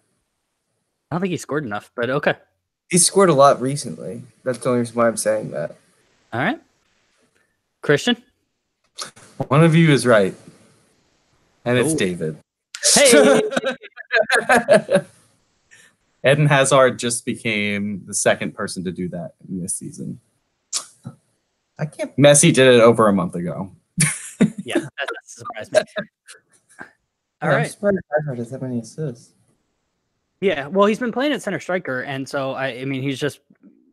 Speaker 2: I don't think he scored enough, but okay.
Speaker 1: He scored a lot recently. That's the only reason why I'm saying that.
Speaker 2: All right. Christian?
Speaker 3: One of you is right. And it's
Speaker 2: Ooh.
Speaker 3: David.
Speaker 2: Hey!
Speaker 3: Eden Hazard just became the second person to do that in this season.
Speaker 1: I can't.
Speaker 3: Messi did it over a month ago.
Speaker 2: Yeah, that surprised me. All
Speaker 1: I'm
Speaker 2: right.
Speaker 1: surprised Hazard has that many assists.
Speaker 2: Yeah, well, he's been playing at center striker, and so I mean, he's just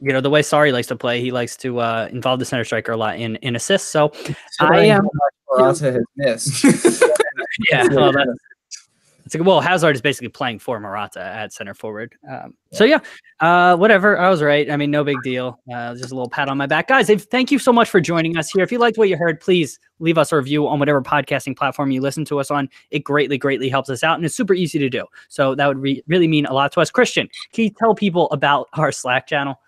Speaker 2: the way Sarri likes to play. He likes to involve the center striker a lot in assists. So I am.
Speaker 1: Morata has missed.
Speaker 2: Yeah, well, Hazard is basically playing for Morata at center forward. So yeah, whatever. I was right. I mean, no big deal. Just a little pat on my back, guys. Thank you so much for joining us here. If you liked what you heard, please leave us a review on whatever podcasting platform you listen to us on. It greatly helps us out, and it's super easy to do. So that would really mean a lot to us. Christian, can you tell people about our Slack channel?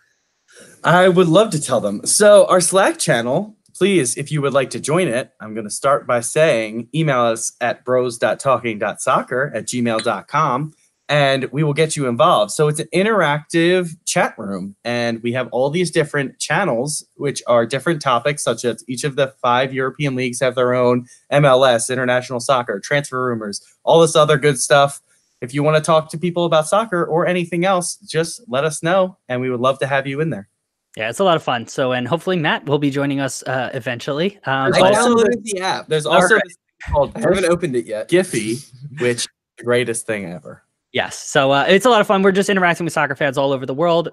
Speaker 3: I would love to tell them. So our Slack channel, please, if you would like to join it, I'm going to start by saying email us at bros.talking.soccer@gmail.com, and we will get you involved. So it's an interactive chat room, and we have all these different channels, which are different topics, such as each of the 5 European leagues have their own MLS, international soccer, transfer rumors, all this other good stuff. If you want to talk to people about soccer or anything else, just let us know, and we would love to have you in there.
Speaker 2: Yeah, it's a lot of fun. So, and hopefully Matt will be joining us eventually.
Speaker 1: I downloaded the app.
Speaker 3: There's also this thing called
Speaker 1: I haven't opened it yet.
Speaker 3: Giphy, which is the greatest thing ever.
Speaker 2: Yes. So it's a lot of fun. We're just interacting with soccer fans all over the world,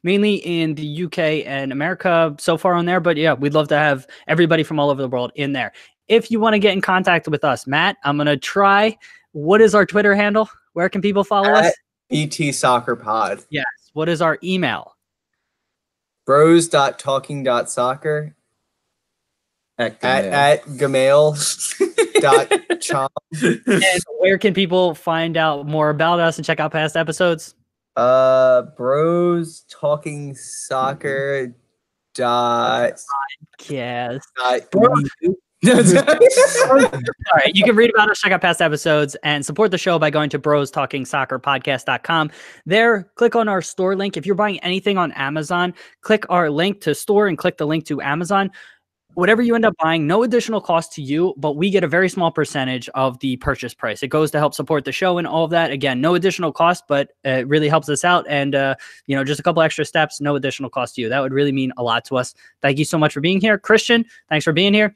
Speaker 2: mainly in the UK and America so far on there. But yeah, we'd love to have everybody from all over the world in there. If you want to get in contact with us, Matt, I'm going to try. What is our Twitter handle? Where can people follow us?
Speaker 1: BT Soccer Pod.
Speaker 2: Yes. What is our email?
Speaker 1: Bros.talking.soccer at Gmail. Eagles.com.
Speaker 2: And where can people find out more about us and check out past episodes?
Speaker 1: Bros Talking Soccer.
Speaker 2: Yes.
Speaker 1: No,
Speaker 2: All right. You can read about us, check out past episodes, and support the show by going to brostalkingsoccerpodcast.com. There, click on our store link. If you're buying anything on Amazon, click our link to store and click the link to Amazon. Whatever you end up buying, no additional cost to you, but we get a very small percentage of the purchase price. It goes to help support the show and all of that. Again, no additional cost, but it really helps us out. And, just a couple extra steps, no additional cost to you. That would really mean a lot to us. Thank you so much for being here. Christian, thanks for being here.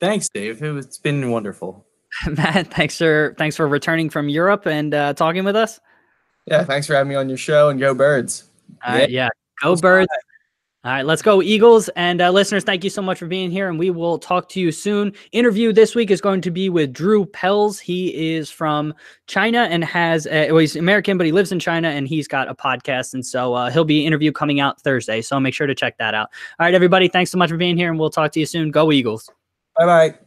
Speaker 3: Thanks, Dave. It's been wonderful.
Speaker 2: Matt, thanks for returning from Europe and talking with us.
Speaker 1: Yeah, thanks for having me on your show, and go Birds.
Speaker 2: All right, yeah, go Birds. All right, let's go Eagles. And listeners, thank you so much for being here, and we will talk to you soon. Interview this week is going to be with Drew Pels. He is from China and he's American, but he lives in China, and he's got a podcast. And so he'll be an interview coming out Thursday. So make sure to check that out. All right, everybody, thanks so much for being here, and we'll talk to you soon. Go Eagles.
Speaker 1: Bye-bye.